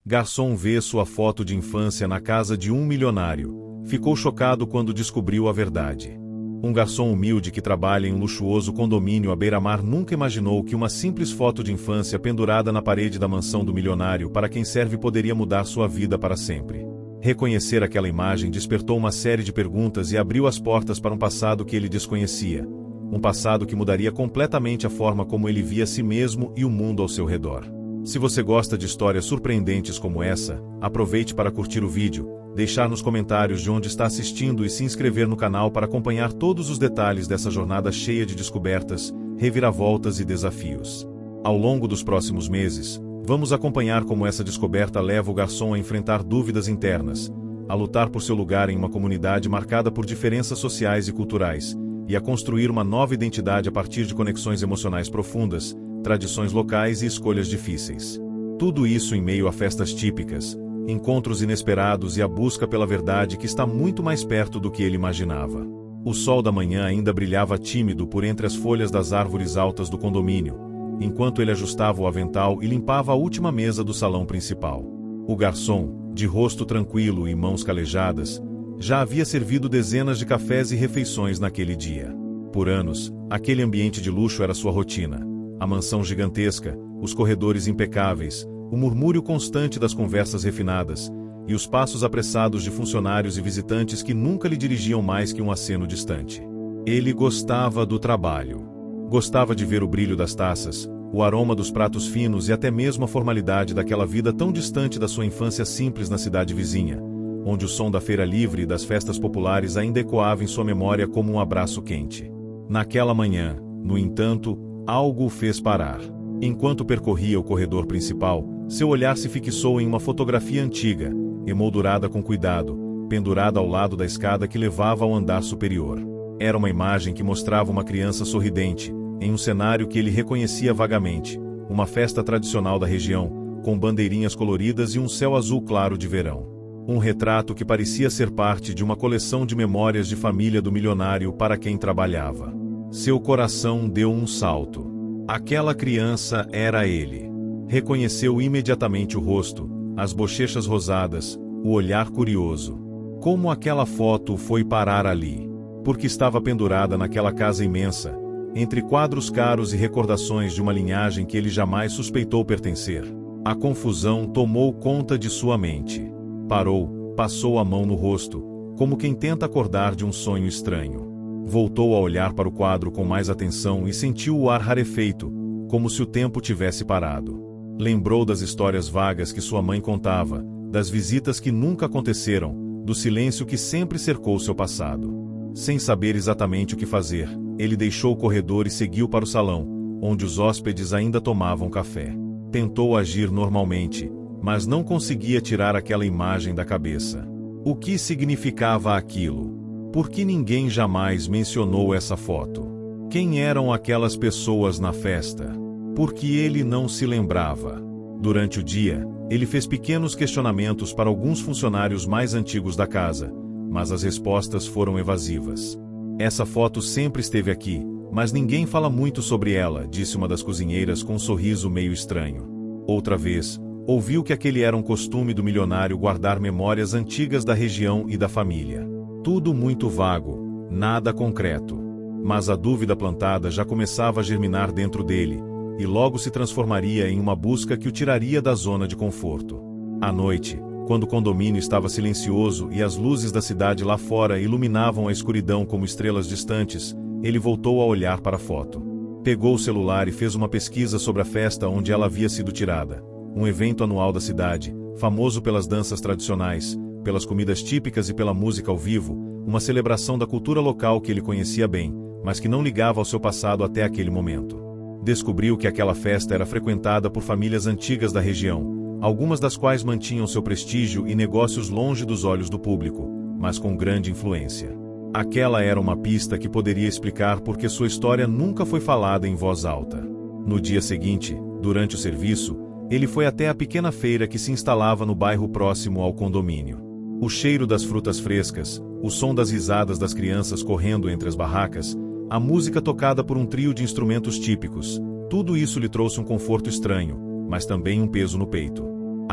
Garçom vê sua foto de infância na casa de um milionário. Ficou chocado quando descobriu a verdade. Um garçom humilde que trabalha em um luxuoso condomínio à beira-mar nunca imaginou que uma simples foto de infância pendurada na parede da mansão do milionário para quem serve poderia mudar sua vida para sempre. Reconhecer aquela imagem despertou uma série de perguntas e abriu as portas para um passado que ele desconhecia. Um passado que mudaria completamente a forma como ele via a si mesmo e o mundo ao seu redor. Se você gosta de histórias surpreendentes como essa, aproveite para curtir o vídeo, deixar nos comentários de onde está assistindo e se inscrever no canal para acompanhar todos os detalhes dessa jornada cheia de descobertas, reviravoltas e desafios. Ao longo dos próximos meses, vamos acompanhar como essa descoberta leva o garçom a enfrentar dúvidas internas, a lutar por seu lugar em uma comunidade marcada por diferenças sociais e culturais, e a construir uma nova identidade a partir de conexões emocionais profundas, tradições locais e escolhas difíceis. Tudo isso em meio a festas típicas, encontros inesperados e a busca pela verdade que está muito mais perto do que ele imaginava. O sol da manhã ainda brilhava tímido por entre as folhas das árvores altas do condomínio, enquanto ele ajustava o avental e limpava a última mesa do salão principal. O garçom, de rosto tranquilo e mãos calejadas, já havia servido dezenas de cafés e refeições naquele dia. Por anos, aquele ambiente de luxo era sua rotina. A mansão gigantesca, os corredores impecáveis, o murmúrio constante das conversas refinadas, e os passos apressados de funcionários e visitantes que nunca lhe dirigiam mais que um aceno distante. Ele gostava do trabalho. Gostava de ver o brilho das taças, o aroma dos pratos finos e até mesmo a formalidade daquela vida tão distante da sua infância simples na cidade vizinha, onde o som da feira livre e das festas populares ainda ecoava em sua memória como um abraço quente. Naquela manhã, no entanto, algo o fez parar. Enquanto percorria o corredor principal, seu olhar se fixou em uma fotografia antiga, emoldurada com cuidado, pendurada ao lado da escada que levava ao andar superior. Era uma imagem que mostrava uma criança sorridente, em um cenário que ele reconhecia vagamente, uma festa tradicional da região, com bandeirinhas coloridas e um céu azul claro de verão. Um retrato que parecia ser parte de uma coleção de memórias de família do milionário para quem trabalhava. Seu coração deu um salto. Aquela criança era ele. Reconheceu imediatamente o rosto, as bochechas rosadas, o olhar curioso. Como aquela foto foi parar ali? Porque estava pendurada naquela casa imensa, entre quadros caros e recordações de uma linhagem que ele jamais suspeitou pertencer. A confusão tomou conta de sua mente. Parou, passou a mão no rosto, como quem tenta acordar de um sonho estranho. Voltou a olhar para o quadro com mais atenção e sentiu o ar rarefeito, como se o tempo tivesse parado. Lembrou das histórias vagas que sua mãe contava, das visitas que nunca aconteceram, do silêncio que sempre cercou seu passado. Sem saber exatamente o que fazer, ele deixou o corredor e seguiu para o salão, onde os hóspedes ainda tomavam café. Tentou agir normalmente, mas não conseguia tirar aquela imagem da cabeça. O que significava aquilo? Por que ninguém jamais mencionou essa foto? Quem eram aquelas pessoas na festa? Por que ele não se lembrava? Durante o dia, ele fez pequenos questionamentos para alguns funcionários mais antigos da casa, mas as respostas foram evasivas. Essa foto sempre esteve aqui, mas ninguém fala muito sobre ela, disse uma das cozinheiras com um sorriso meio estranho. Outra vez, ouviu que aquele era um costume do milionário guardar memórias antigas da região e da família. Tudo muito vago, nada concreto. Mas a dúvida plantada já começava a germinar dentro dele, e logo se transformaria em uma busca que o tiraria da zona de conforto. À noite, quando o condomínio estava silencioso e as luzes da cidade lá fora iluminavam a escuridão como estrelas distantes, ele voltou a olhar para a foto. Pegou o celular e fez uma pesquisa sobre a festa onde ela havia sido tirada. Um evento anual da cidade, famoso pelas danças tradicionais, pelas comidas típicas e pela música ao vivo, uma celebração da cultura local que ele conhecia bem, mas que não ligava ao seu passado até aquele momento. Descobriu que aquela festa era frequentada por famílias antigas da região, algumas das quais mantinham seu prestígio e negócios longe dos olhos do público, mas com grande influência. Aquela era uma pista que poderia explicar por que sua história nunca foi falada em voz alta. No dia seguinte, durante o serviço, ele foi até a pequena feira que se instalava no bairro próximo ao condomínio. O cheiro das frutas frescas, o som das risadas das crianças correndo entre as barracas, a música tocada por um trio de instrumentos típicos, tudo isso lhe trouxe um conforto estranho, mas também um peso no peito.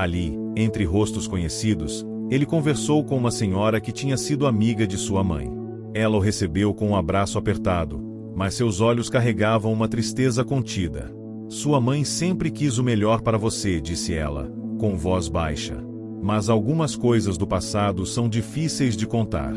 Ali, entre rostos conhecidos, ele conversou com uma senhora que tinha sido amiga de sua mãe. Ela o recebeu com um abraço apertado, mas seus olhos carregavam uma tristeza contida. Sua mãe sempre quis o melhor para você, disse ela, com voz baixa. Mas algumas coisas do passado são difíceis de contar.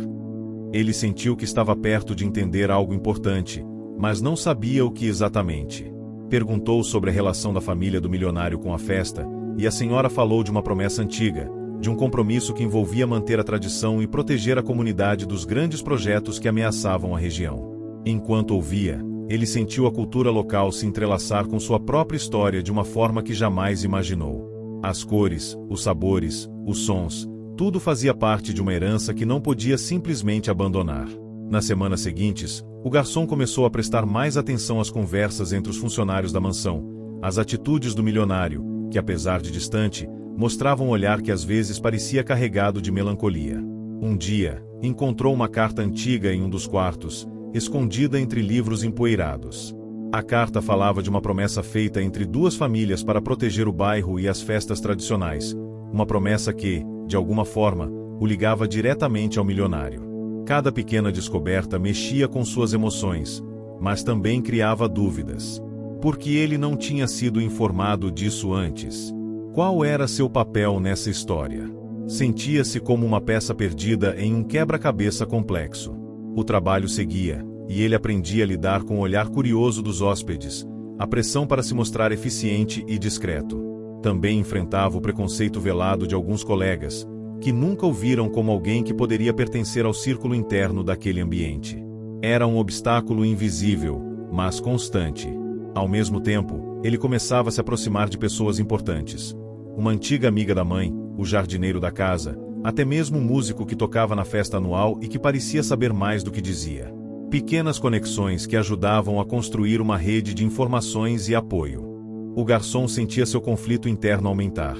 Ele sentiu que estava perto de entender algo importante, mas não sabia o que exatamente. Perguntou sobre a relação da família do milionário com a festa, e a senhora falou de uma promessa antiga, de um compromisso que envolvia manter a tradição e proteger a comunidade dos grandes projetos que ameaçavam a região. Enquanto ouvia, ele sentiu a cultura local se entrelaçar com sua própria história de uma forma que jamais imaginou. As cores, os sabores, os sons, tudo fazia parte de uma herança que não podia simplesmente abandonar. Nas semanas seguintes, o garçom começou a prestar mais atenção às conversas entre os funcionários da mansão, às atitudes do milionário, que apesar de distante, mostrava um olhar que às vezes parecia carregado de melancolia. Um dia, encontrou uma carta antiga em um dos quartos, escondida entre livros empoeirados. A carta falava de uma promessa feita entre duas famílias para proteger o bairro e as festas tradicionais, uma promessa que, de alguma forma, o ligava diretamente ao milionário. Cada pequena descoberta mexia com suas emoções, mas também criava dúvidas. Por que ele não tinha sido informado disso antes? Qual era seu papel nessa história? Sentia-se como uma peça perdida em um quebra-cabeça complexo. O trabalho seguia, e ele aprendia a lidar com o olhar curioso dos hóspedes, a pressão para se mostrar eficiente e discreto. Também enfrentava o preconceito velado de alguns colegas, que nunca o viram como alguém que poderia pertencer ao círculo interno daquele ambiente. Era um obstáculo invisível, mas constante. Ao mesmo tempo, ele começava a se aproximar de pessoas importantes. Uma antiga amiga da mãe, o jardineiro da casa, até mesmo um músico que tocava na festa anual e que parecia saber mais do que dizia. Pequenas conexões que ajudavam a construir uma rede de informações e apoio. O garçom sentia seu conflito interno aumentar.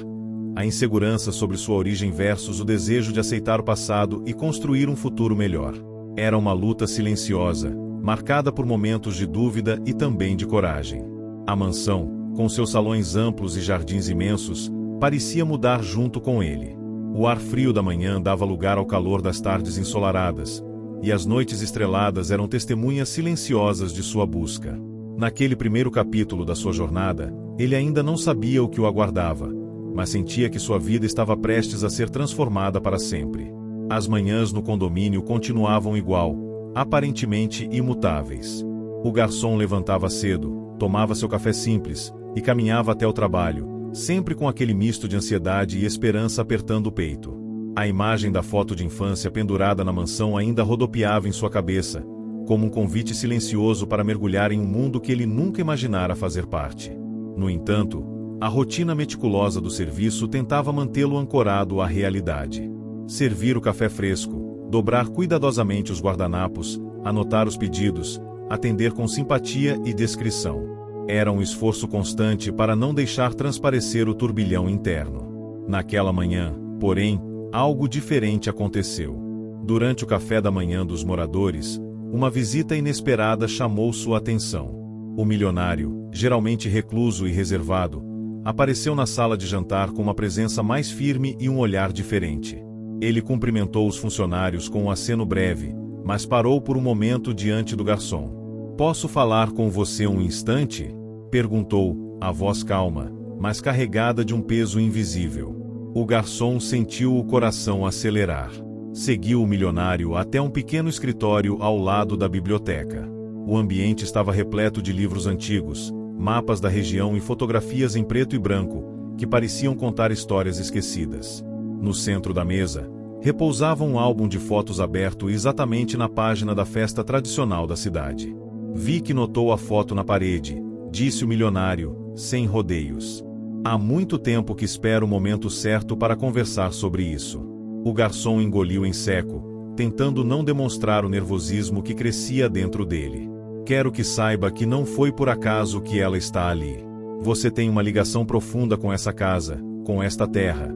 A insegurança sobre sua origem versus o desejo de aceitar o passado e construir um futuro melhor. Era uma luta silenciosa, marcada por momentos de dúvida e também de coragem. A mansão, com seus salões amplos e jardins imensos, parecia mudar junto com ele. O ar frio da manhã dava lugar ao calor das tardes ensolaradas, e as noites estreladas eram testemunhas silenciosas de sua busca. Naquele primeiro capítulo da sua jornada, ele ainda não sabia o que o aguardava, mas sentia que sua vida estava prestes a ser transformada para sempre. As manhãs no condomínio continuavam igual, aparentemente imutáveis. O garçom levantava cedo, tomava seu café simples e caminhava até o trabalho, sempre com aquele misto de ansiedade e esperança apertando o peito. A imagem da foto de infância pendurada na mansão ainda rodopiava em sua cabeça, como um convite silencioso para mergulhar em um mundo que ele nunca imaginara fazer parte. No entanto, a rotina meticulosa do serviço tentava mantê-lo ancorado à realidade. Servir o café fresco, dobrar cuidadosamente os guardanapos, anotar os pedidos, atender com simpatia e discrição. Era um esforço constante para não deixar transparecer o turbilhão interno. Naquela manhã, porém, algo diferente aconteceu. Durante o café da manhã dos moradores, uma visita inesperada chamou sua atenção. O milionário, geralmente recluso e reservado, apareceu na sala de jantar com uma presença mais firme e um olhar diferente. Ele cumprimentou os funcionários com um aceno breve, mas parou por um momento diante do garçom. "Posso falar com você um instante?" perguntou, a voz calma, mas carregada de um peso invisível. O garçom sentiu o coração acelerar. Seguiu o milionário até um pequeno escritório ao lado da biblioteca. O ambiente estava repleto de livros antigos, mapas da região e fotografias em preto e branco, que pareciam contar histórias esquecidas. No centro da mesa, repousava um álbum de fotos aberto exatamente na página da festa tradicional da cidade. "Vi que notou a foto na parede", disse o milionário, sem rodeios. "Há muito tempo que espero o momento certo para conversar sobre isso." O garçom engoliu em seco, tentando não demonstrar o nervosismo que crescia dentro dele. "Quero que saiba que não foi por acaso que ela está ali. Você tem uma ligação profunda com essa casa, com esta terra."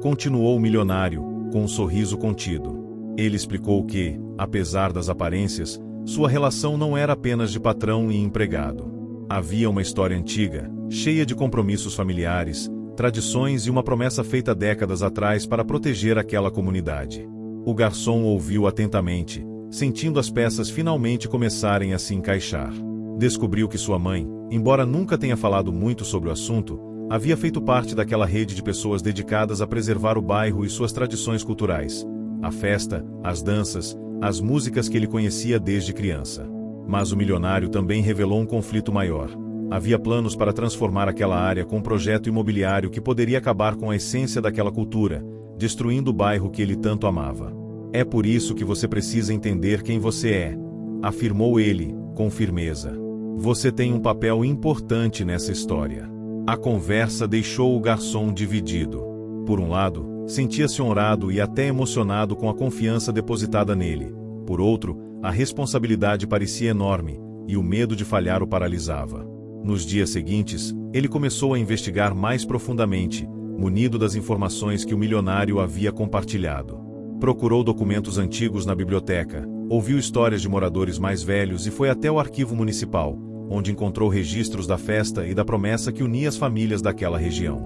Continuou o milionário, com um sorriso contido. Ele explicou que, apesar das aparências, sua relação não era apenas de patrão e empregado. Havia uma história antiga, cheia de compromissos familiares, tradições e uma promessa feita décadas atrás para proteger aquela comunidade. O garçom ouviu atentamente, sentindo as peças finalmente começarem a se encaixar. Descobriu que sua mãe, embora nunca tenha falado muito sobre o assunto, havia feito parte daquela rede de pessoas dedicadas a preservar o bairro e suas tradições culturais, a festa, as danças, as músicas que ele conhecia desde criança. Mas o milionário também revelou um conflito maior. Havia planos para transformar aquela área com um projeto imobiliário que poderia acabar com a essência daquela cultura, destruindo o bairro que ele tanto amava. "É por isso que você precisa entender quem você é", afirmou ele, com firmeza. "Você tem um papel importante nessa história." A conversa deixou o garçom dividido. Por um lado, sentia-se honrado e até emocionado com a confiança depositada nele. Por outro, a responsabilidade parecia enorme, e o medo de falhar o paralisava. Nos dias seguintes, ele começou a investigar mais profundamente, munido das informações que o milionário havia compartilhado. Procurou documentos antigos na biblioteca, ouviu histórias de moradores mais velhos e foi até o arquivo municipal, onde encontrou registros da festa e da promessa que unia as famílias daquela região.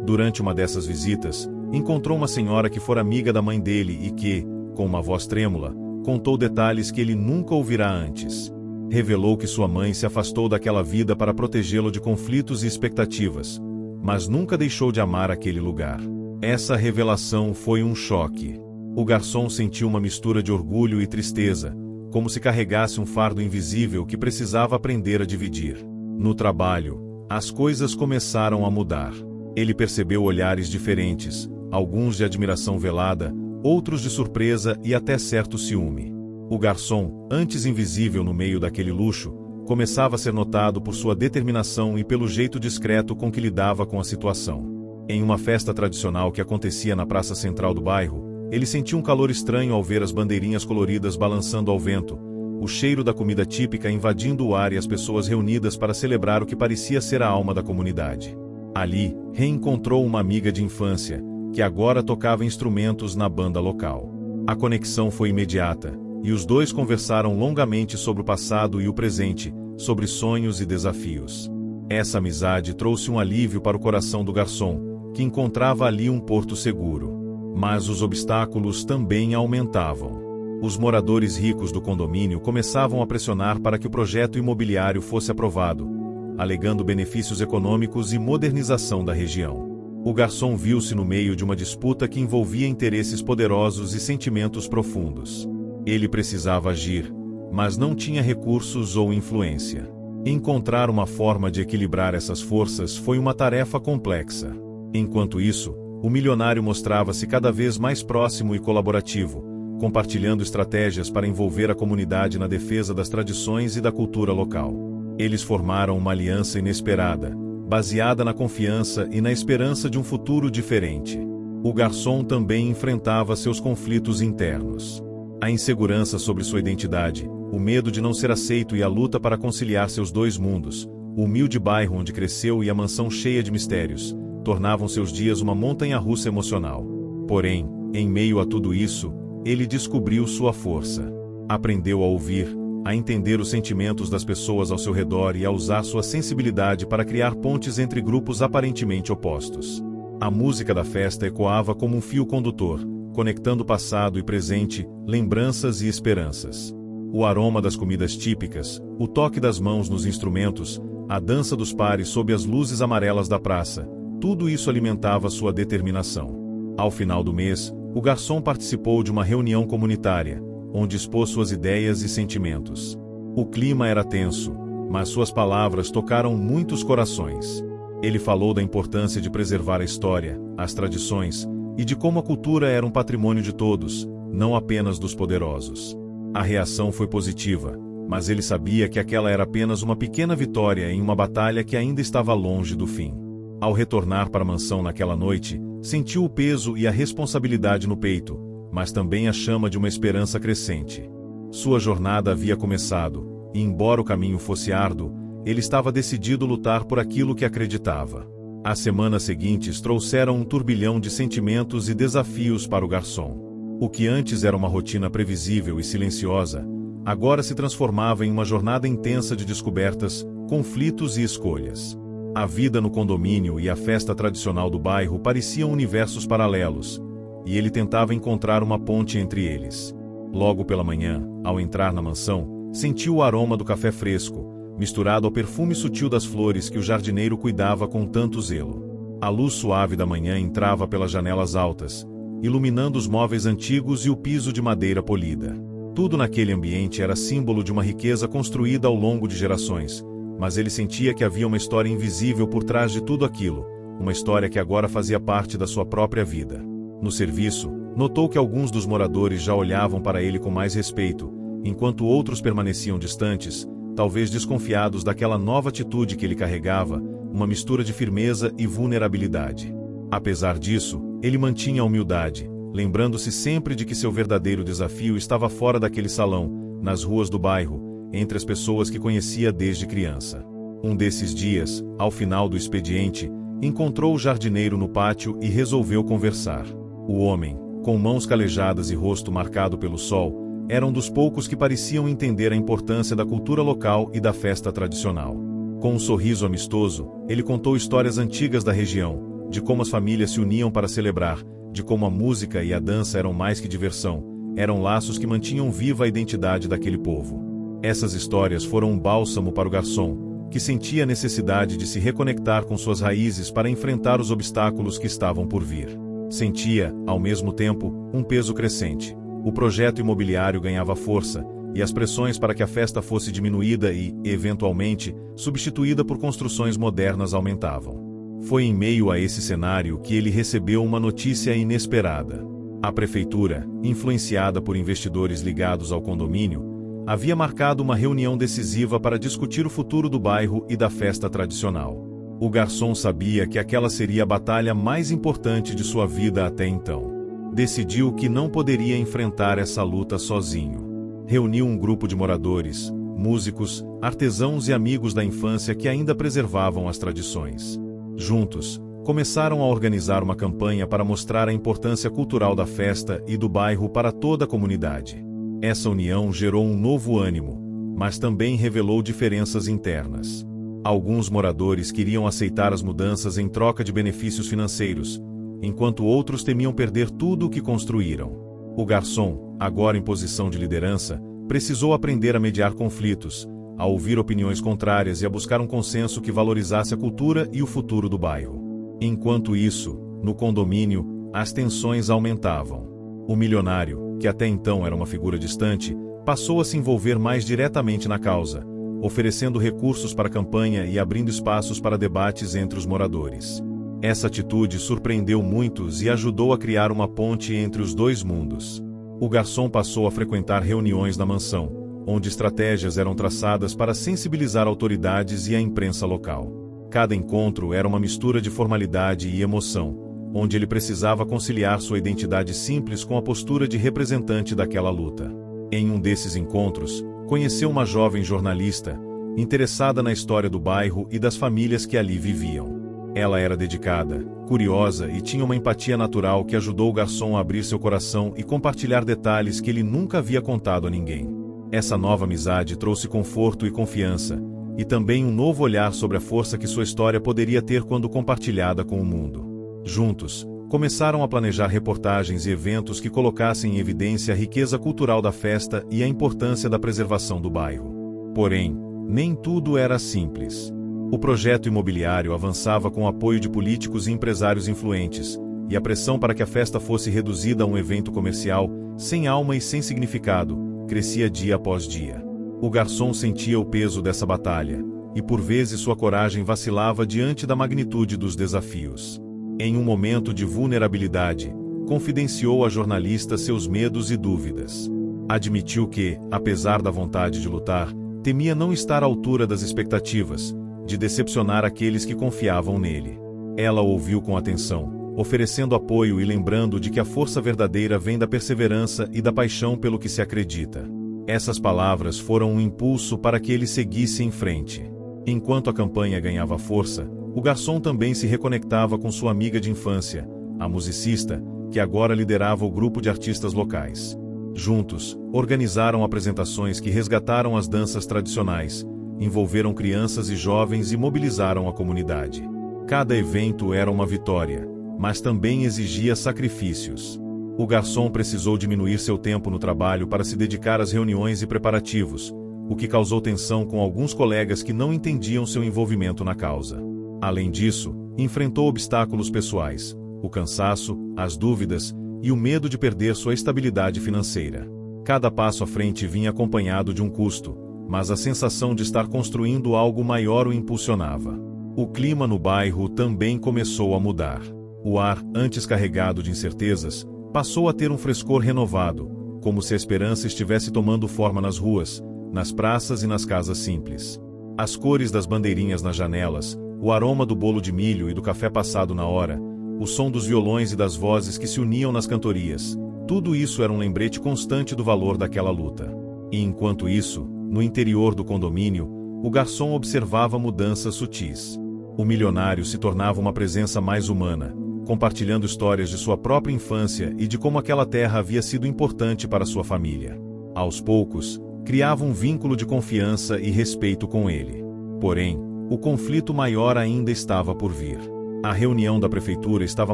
Durante uma dessas visitas, encontrou uma senhora que fora amiga da mãe dele e que, com uma voz trêmula, contou detalhes que ele nunca ouvirá antes. Revelou que sua mãe se afastou daquela vida para protegê-lo de conflitos e expectativas, mas nunca deixou de amar aquele lugar. Essa revelação foi um choque. O garçom sentiu uma mistura de orgulho e tristeza, como se carregasse um fardo invisível que precisava aprender a dividir. No trabalho, as coisas começaram a mudar. Ele percebeu olhares diferentes, alguns de admiração velada, outros de surpresa e até certo ciúme. O garçom, antes invisível no meio daquele luxo, começava a ser notado por sua determinação e pelo jeito discreto com que lidava com a situação. Em uma festa tradicional que acontecia na praça central do bairro, ele sentiu um calor estranho ao ver as bandeirinhas coloridas balançando ao vento, o cheiro da comida típica invadindo o ar e as pessoas reunidas para celebrar o que parecia ser a alma da comunidade. Ali, reencontrou uma amiga de infância, que agora tocava instrumentos na banda local. A conexão foi imediata, e os dois conversaram longamente sobre o passado e o presente, sobre sonhos e desafios. Essa amizade trouxe um alívio para o coração do garçom, que encontrava ali um porto seguro. Mas os obstáculos também aumentavam. Os moradores ricos do condomínio começavam a pressionar para que o projeto imobiliário fosse aprovado, alegando benefícios econômicos e modernização da região. O garçom viu-se no meio de uma disputa que envolvia interesses poderosos e sentimentos profundos. Ele precisava agir, mas não tinha recursos ou influência. Encontrar uma forma de equilibrar essas forças foi uma tarefa complexa. Enquanto isso, o milionário mostrava-se cada vez mais próximo e colaborativo, compartilhando estratégias para envolver a comunidade na defesa das tradições e da cultura local. Eles formaram uma aliança inesperada, baseada na confiança e na esperança de um futuro diferente. O garçom também enfrentava seus conflitos internos. A insegurança sobre sua identidade, o medo de não ser aceito e a luta para conciliar seus dois mundos, o humilde bairro onde cresceu e a mansão cheia de mistérios, tornavam seus dias uma montanha-russa emocional. Porém, em meio a tudo isso, ele descobriu sua força. Aprendeu a ouvir, a entender os sentimentos das pessoas ao seu redor e a usar sua sensibilidade para criar pontes entre grupos aparentemente opostos. A música da festa ecoava como um fio condutor, conectando passado e presente, lembranças e esperanças. O aroma das comidas típicas, o toque das mãos nos instrumentos, a dança dos pares sob as luzes amarelas da praça, tudo isso alimentava sua determinação. Ao final do mês, o garçom participou de uma reunião comunitária, onde expôs suas ideias e sentimentos. O clima era tenso, mas suas palavras tocaram muitos corações. Ele falou da importância de preservar a história, as tradições, e de como a cultura era um patrimônio de todos, não apenas dos poderosos. A reação foi positiva, mas ele sabia que aquela era apenas uma pequena vitória em uma batalha que ainda estava longe do fim. Ao retornar para a mansão naquela noite, sentiu o peso e a responsabilidade no peito, mas também a chama de uma esperança crescente. Sua jornada havia começado, e embora o caminho fosse árduo, ele estava decidido a lutar por aquilo que acreditava. As semanas seguintes trouxeram um turbilhão de sentimentos e desafios para o garçom. O que antes era uma rotina previsível e silenciosa, agora se transformava em uma jornada intensa de descobertas, conflitos e escolhas. A vida no condomínio e a festa tradicional do bairro pareciam universos paralelos, e ele tentava encontrar uma ponte entre eles. Logo pela manhã, ao entrar na mansão, sentiu o aroma do café fresco, misturado ao perfume sutil das flores que o jardineiro cuidava com tanto zelo. A luz suave da manhã entrava pelas janelas altas, iluminando os móveis antigos e o piso de madeira polida. Tudo naquele ambiente era símbolo de uma riqueza construída ao longo de gerações, mas ele sentia que havia uma história invisível por trás de tudo aquilo, uma história que agora fazia parte da sua própria vida. No serviço, notou que alguns dos moradores já olhavam para ele com mais respeito, enquanto outros permaneciam distantes, talvez desconfiados daquela nova atitude que ele carregava, uma mistura de firmeza e vulnerabilidade. Apesar disso, ele mantinha a humildade, lembrando-se sempre de que seu verdadeiro desafio estava fora daquele salão, nas ruas do bairro, entre as pessoas que conhecia desde criança. Um desses dias, ao final do expediente, encontrou o jardineiro no pátio e resolveu conversar. O homem, com mãos calejadas e rosto marcado pelo sol, era um dos poucos que pareciam entender a importância da cultura local e da festa tradicional. Com um sorriso amistoso, ele contou histórias antigas da região, de como as famílias se uniam para celebrar, de como a música e a dança eram mais que diversão, eram laços que mantinham viva a identidade daquele povo. Essas histórias foram um bálsamo para o garçom, que sentia a necessidade de se reconectar com suas raízes para enfrentar os obstáculos que estavam por vir. Sentia, ao mesmo tempo, um peso crescente. O projeto imobiliário ganhava força, e as pressões para que a festa fosse diminuída e, eventualmente, substituída por construções modernas aumentavam. Foi em meio a esse cenário que ele recebeu uma notícia inesperada. A prefeitura, influenciada por investidores ligados ao condomínio, havia marcado uma reunião decisiva para discutir o futuro do bairro e da festa tradicional. O garçom sabia que aquela seria a batalha mais importante de sua vida até então. Decidiu que não poderia enfrentar essa luta sozinho. Reuniu um grupo de moradores, músicos, artesãos e amigos da infância que ainda preservavam as tradições. Juntos, começaram a organizar uma campanha para mostrar a importância cultural da festa e do bairro para toda a comunidade. Essa união gerou um novo ânimo, mas também revelou diferenças internas. Alguns moradores queriam aceitar as mudanças em troca de benefícios financeiros, enquanto outros temiam perder tudo o que construíram. O garçom, agora em posição de liderança, precisou aprender a mediar conflitos, a ouvir opiniões contrárias e a buscar um consenso que valorizasse a cultura e o futuro do bairro. Enquanto isso, no condomínio, as tensões aumentavam. O milionário, que até então era uma figura distante, passou a se envolver mais diretamente na causa, oferecendo recursos para a campanha e abrindo espaços para debates entre os moradores. Essa atitude surpreendeu muitos e ajudou a criar uma ponte entre os dois mundos. O garçom passou a frequentar reuniões na mansão, onde estratégias eram traçadas para sensibilizar autoridades e a imprensa local. Cada encontro era uma mistura de formalidade e emoção, onde ele precisava conciliar sua identidade simples com a postura de representante daquela luta. Em um desses encontros, conheceu uma jovem jornalista, interessada na história do bairro e das famílias que ali viviam. Ela era dedicada, curiosa e tinha uma empatia natural que ajudou o garçom a abrir seu coração e compartilhar detalhes que ele nunca havia contado a ninguém. Essa nova amizade trouxe conforto e confiança, e também um novo olhar sobre a força que sua história poderia ter quando compartilhada com o mundo. Juntos, começaram a planejar reportagens e eventos que colocassem em evidência a riqueza cultural da festa e a importância da preservação do bairro. Porém, nem tudo era simples. O projeto imobiliário avançava com o apoio de políticos e empresários influentes, e a pressão para que a festa fosse reduzida a um evento comercial, sem alma e sem significado, crescia dia após dia. O garçom sentia o peso dessa batalha, e por vezes sua coragem vacilava diante da magnitude dos desafios. Em um momento de vulnerabilidade, confidenciou à jornalista seus medos e dúvidas. Admitiu que, apesar da vontade de lutar, temia não estar à altura das expectativas, de decepcionar aqueles que confiavam nele. Ela ouviu com atenção, oferecendo apoio e lembrando de que a força verdadeira vem da perseverança e da paixão pelo que se acredita. Essas palavras foram um impulso para que ele seguisse em frente. Enquanto a campanha ganhava força, o garçom também se reconectava com sua amiga de infância, a musicista, que agora liderava o grupo de artistas locais. Juntos, organizaram apresentações que resgataram as danças tradicionais, envolveram crianças e jovens e mobilizaram a comunidade. Cada evento era uma vitória, mas também exigia sacrifícios. O garçom precisou diminuir seu tempo no trabalho para se dedicar às reuniões e preparativos, o que causou tensão com alguns colegas que não entendiam seu envolvimento na causa. Além disso, enfrentou obstáculos pessoais, o cansaço, as dúvidas e o medo de perder sua estabilidade financeira. Cada passo à frente vinha acompanhado de um custo, mas a sensação de estar construindo algo maior o impulsionava. O clima no bairro também começou a mudar. O ar, antes carregado de incertezas, passou a ter um frescor renovado, como se a esperança estivesse tomando forma nas ruas, nas praças e nas casas simples. As cores das bandeirinhas nas janelas, o aroma do bolo de milho e do café passado na hora, o som dos violões e das vozes que se uniam nas cantorias, tudo isso era um lembrete constante do valor daquela luta. E enquanto isso, no interior do condomínio, o garçom observava mudanças sutis. O milionário se tornava uma presença mais humana, compartilhando histórias de sua própria infância e de como aquela terra havia sido importante para sua família. Aos poucos, criava um vínculo de confiança e respeito com ele. Porém, o conflito maior ainda estava por vir. A reunião da prefeitura estava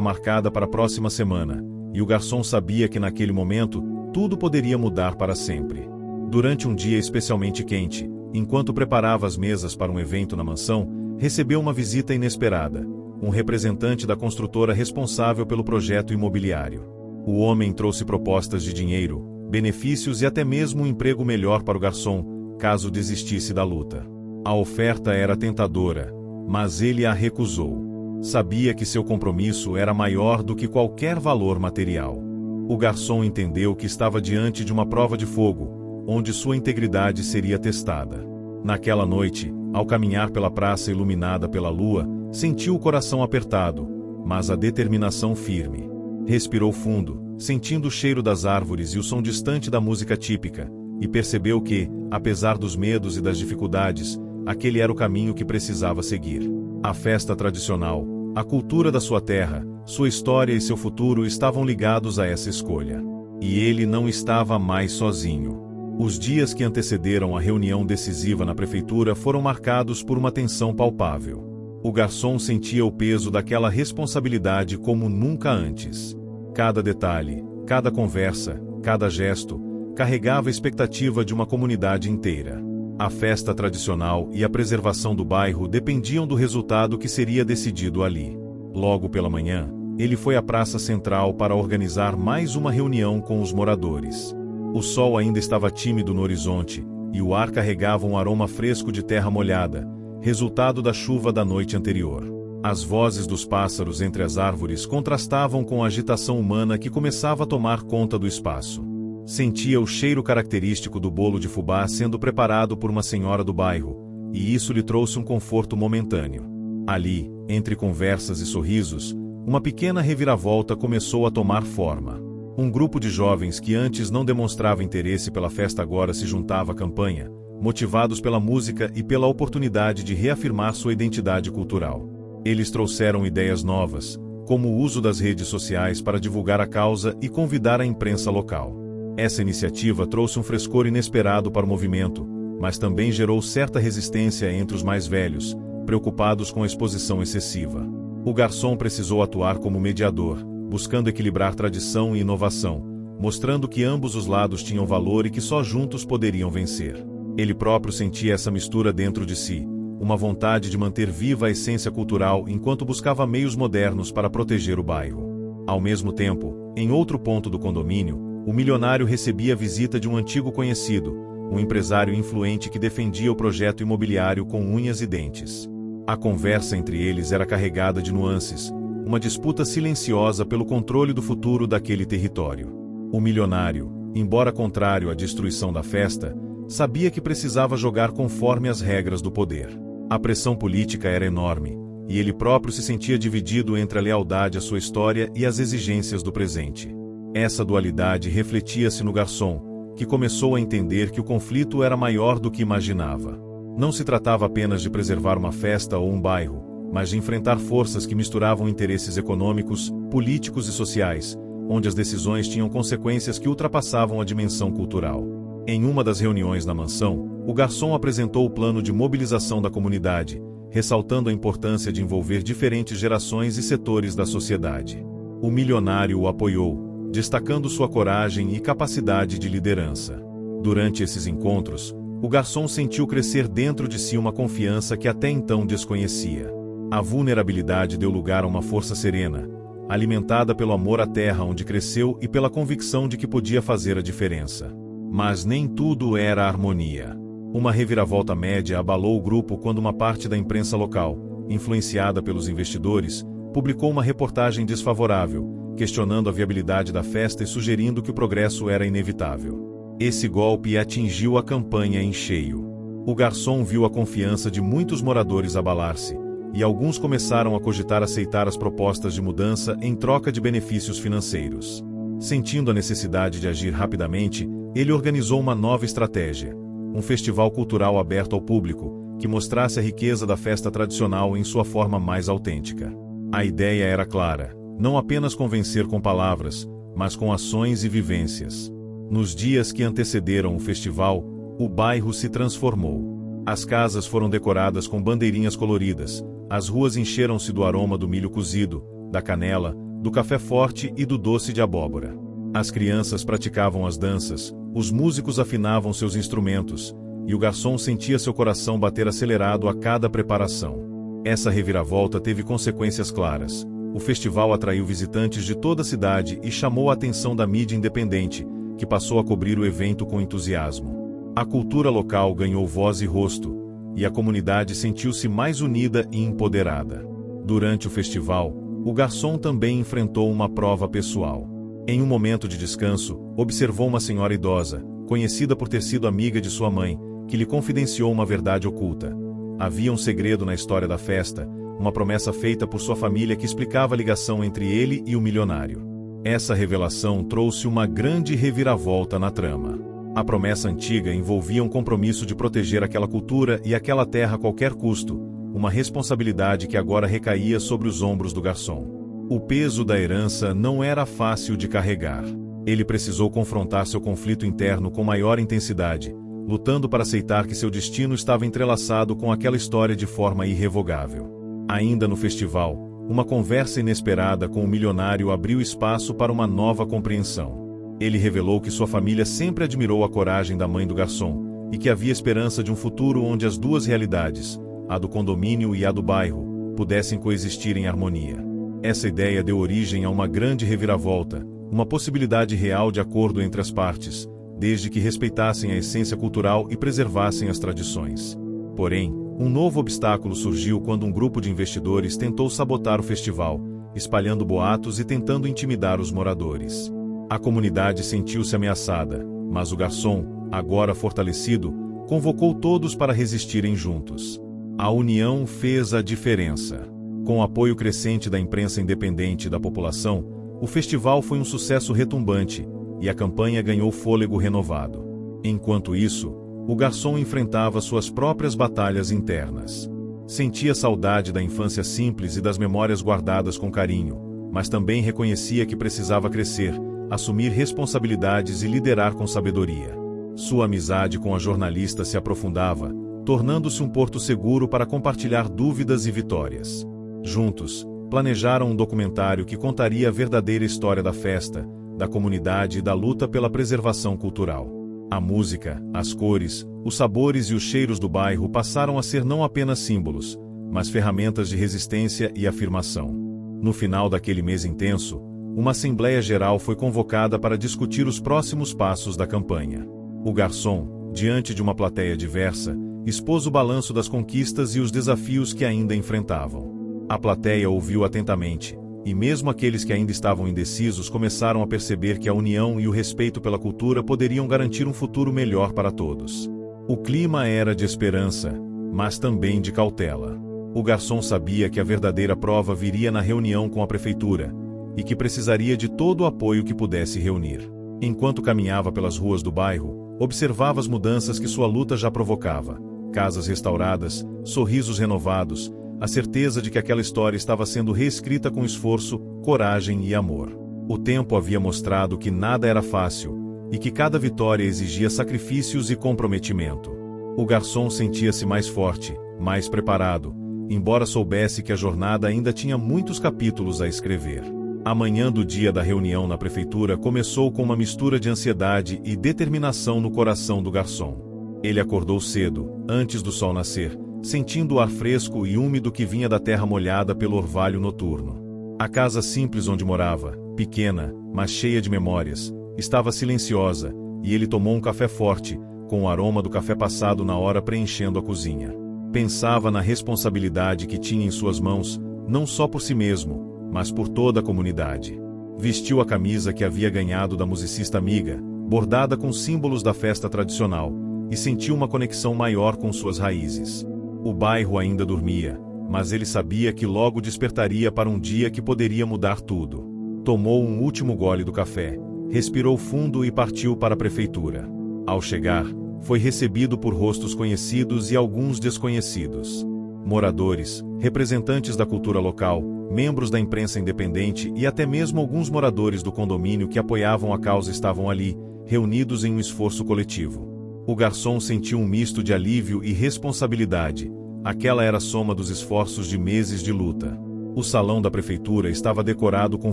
marcada para a próxima semana, e o garçom sabia que naquele momento, tudo poderia mudar para sempre. Durante um dia especialmente quente, enquanto preparava as mesas para um evento na mansão, recebeu uma visita inesperada, um representante da construtora responsável pelo projeto imobiliário. O homem trouxe propostas de dinheiro, benefícios e até mesmo um emprego melhor para o garçom, caso desistisse da luta. A oferta era tentadora, mas ele a recusou. Sabia que seu compromisso era maior do que qualquer valor material. O garçom entendeu que estava diante de uma prova de fogo, onde sua integridade seria testada. Naquela noite, ao caminhar pela praça iluminada pela lua, sentiu o coração apertado, mas a determinação firme. Respirou fundo, sentindo o cheiro das árvores e o som distante da música típica, e percebeu que, apesar dos medos e das dificuldades, aquele era o caminho que precisava seguir. A festa tradicional, a cultura da sua terra, sua história e seu futuro estavam ligados a essa escolha. E ele não estava mais sozinho. Os dias que antecederam a reunião decisiva na prefeitura foram marcados por uma tensão palpável. O garçom sentia o peso daquela responsabilidade como nunca antes. Cada detalhe, cada conversa, cada gesto, carregava a expectativa de uma comunidade inteira. A festa tradicional e a preservação do bairro dependiam do resultado que seria decidido ali. Logo pela manhã, ele foi à Praça Central para organizar mais uma reunião com os moradores. O sol ainda estava tímido no horizonte, e o ar carregava um aroma fresco de terra molhada, resultado da chuva da noite anterior. As vozes dos pássaros entre as árvores contrastavam com a agitação humana que começava a tomar conta do espaço. Sentia o cheiro característico do bolo de fubá sendo preparado por uma senhora do bairro, e isso lhe trouxe um conforto momentâneo. Ali, entre conversas e sorrisos, uma pequena reviravolta começou a tomar forma. Um grupo de jovens que antes não demonstrava interesse pela festa agora se juntava à campanha, motivados pela música e pela oportunidade de reafirmar sua identidade cultural. Eles trouxeram ideias novas, como o uso das redes sociais para divulgar a causa e convidar a imprensa local. Essa iniciativa trouxe um frescor inesperado para o movimento, mas também gerou certa resistência entre os mais velhos, preocupados com a exposição excessiva. O garçom precisou atuar como mediador, buscando equilibrar tradição e inovação, mostrando que ambos os lados tinham valor e que só juntos poderiam vencer. Ele próprio sentia essa mistura dentro de si, uma vontade de manter viva a essência cultural enquanto buscava meios modernos para proteger o bairro. Ao mesmo tempo, em outro ponto do condomínio, o milionário recebia a visita de um antigo conhecido, um empresário influente que defendia o projeto imobiliário com unhas e dentes. A conversa entre eles era carregada de nuances, uma disputa silenciosa pelo controle do futuro daquele território. O milionário, embora contrário à destruição da festa, sabia que precisava jogar conforme as regras do poder. A pressão política era enorme, e ele próprio se sentia dividido entre a lealdade à sua história e as exigências do presente. Essa dualidade refletia-se no garçom, que começou a entender que o conflito era maior do que imaginava. Não se tratava apenas de preservar uma festa ou um bairro, mas de enfrentar forças que misturavam interesses econômicos, políticos e sociais, onde as decisões tinham consequências que ultrapassavam a dimensão cultural. Em uma das reuniões na mansão, O garçom apresentou o plano de mobilização da comunidade, ressaltando a importância de envolver diferentes gerações e setores da sociedade. O milionário o apoiou, destacando sua coragem e capacidade de liderança. Durante esses encontros, o garçom sentiu crescer dentro de si uma confiança que até então desconhecia. A vulnerabilidade deu lugar a uma força serena, alimentada pelo amor à terra onde cresceu e pela convicção de que podia fazer a diferença. Mas nem tudo era harmonia. Uma reviravolta média abalou o grupo quando uma parte da imprensa local, influenciada pelos investidores, publicou uma reportagem desfavorável, questionando a viabilidade da festa e sugerindo que o progresso era inevitável. Esse golpe atingiu a campanha em cheio. O garçom viu a confiança de muitos moradores abalar-se, e alguns começaram a cogitar aceitar as propostas de mudança em troca de benefícios financeiros. Sentindo a necessidade de agir rapidamente, ele organizou uma nova estratégia: um festival cultural aberto ao público, que mostrasse a riqueza da festa tradicional em sua forma mais autêntica. A ideia era clara: não apenas convencer com palavras, mas com ações e vivências. Nos dias que antecederam o festival, o bairro se transformou. As casas foram decoradas com bandeirinhas coloridas, as ruas encheram-se do aroma do milho cozido, da canela, do café forte e do doce de abóbora. As crianças praticavam as danças, os músicos afinavam seus instrumentos, e o garçom sentia seu coração bater acelerado a cada preparação. Essa reviravolta teve consequências claras. O festival atraiu visitantes de toda a cidade e chamou a atenção da mídia independente, que passou a cobrir o evento com entusiasmo. A cultura local ganhou voz e rosto, e a comunidade sentiu-se mais unida e empoderada. Durante o festival, o garçom também enfrentou uma prova pessoal. Em um momento de descanso, observou uma senhora idosa, conhecida por ter sido amiga de sua mãe, que lhe confidenciou uma verdade oculta. Havia um segredo na história da festa, uma promessa feita por sua família que explicava a ligação entre ele e o milionário. Essa revelação trouxe uma grande reviravolta na trama. A promessa antiga envolvia um compromisso de proteger aquela cultura e aquela terra a qualquer custo, uma responsabilidade que agora recaía sobre os ombros do garçom. O peso da herança não era fácil de carregar. Ele precisou confrontar seu conflito interno com maior intensidade, lutando para aceitar que seu destino estava entrelaçado com aquela história de forma irrevogável. Ainda no festival, uma conversa inesperada com o milionário abriu espaço para uma nova compreensão. Ele revelou que sua família sempre admirou a coragem da mãe do garçom, e que havia esperança de um futuro onde as duas realidades, a do condomínio e a do bairro, pudessem coexistir em harmonia. Essa ideia deu origem a uma grande reviravolta, uma possibilidade real de acordo entre as partes, desde que respeitassem a essência cultural e preservassem as tradições. Porém, um novo obstáculo surgiu quando um grupo de investidores tentou sabotar o festival, espalhando boatos e tentando intimidar os moradores. A comunidade sentiu-se ameaçada, mas o garçom, agora fortalecido, convocou todos para resistirem juntos. A união fez a diferença. Com o apoio crescente da imprensa independente e da população, o festival foi um sucesso retumbante, e a campanha ganhou fôlego renovado. Enquanto isso, o garçom enfrentava suas próprias batalhas internas. Sentia saudade da infância simples e das memórias guardadas com carinho, mas também reconhecia que precisava crescer, assumir responsabilidades e liderar com sabedoria. Sua amizade com a jornalista se aprofundava, tornando-se um porto seguro para compartilhar dúvidas e vitórias. Juntos, planejaram um documentário que contaria a verdadeira história da festa, da comunidade e da luta pela preservação cultural. A música, as cores, os sabores e os cheiros do bairro passaram a ser não apenas símbolos, mas ferramentas de resistência e afirmação. No final daquele mês intenso, uma Assembleia Geral foi convocada para discutir os próximos passos da campanha. O garçom, diante de uma plateia diversa, expôs o balanço das conquistas e os desafios que ainda enfrentavam. A plateia ouviu atentamente, e mesmo aqueles que ainda estavam indecisos começaram a perceber que a união e o respeito pela cultura poderiam garantir um futuro melhor para todos. O clima era de esperança, mas também de cautela. O garçom sabia que a verdadeira prova viria na reunião com a prefeitura, e que precisaria de todo o apoio que pudesse reunir. Enquanto caminhava pelas ruas do bairro, observava as mudanças que sua luta já provocava: casas restauradas, sorrisos renovados, a certeza de que aquela história estava sendo reescrita com esforço, coragem e amor. O tempo havia mostrado que nada era fácil, e que cada vitória exigia sacrifícios e comprometimento. O garçom sentia-se mais forte, mais preparado, embora soubesse que a jornada ainda tinha muitos capítulos a escrever. A manhã do dia da reunião na prefeitura começou com uma mistura de ansiedade e determinação no coração do garçom. Ele acordou cedo, antes do sol nascer, sentindo o ar fresco e úmido que vinha da terra molhada pelo orvalho noturno. A casa simples onde morava, pequena, mas cheia de memórias, estava silenciosa, e ele tomou um café forte, com o aroma do café passado na hora preenchendo a cozinha. Pensava na responsabilidade que tinha em suas mãos, não só por si mesmo, mas por toda a comunidade. Vestiu a camisa que havia ganhado da musicista amiga, bordada com símbolos da festa tradicional, e sentiu uma conexão maior com suas raízes. O bairro ainda dormia, mas ele sabia que logo despertaria para um dia que poderia mudar tudo. Tomou um último gole do café, respirou fundo e partiu para a prefeitura. Ao chegar, foi recebido por rostos conhecidos e alguns desconhecidos. Moradores, representantes da cultura local, membros da imprensa independente e até mesmo alguns moradores do condomínio que apoiavam a causa estavam ali, reunidos em um esforço coletivo. O garçom sentiu um misto de alívio e responsabilidade. Aquela era a soma dos esforços de meses de luta. O salão da prefeitura estava decorado com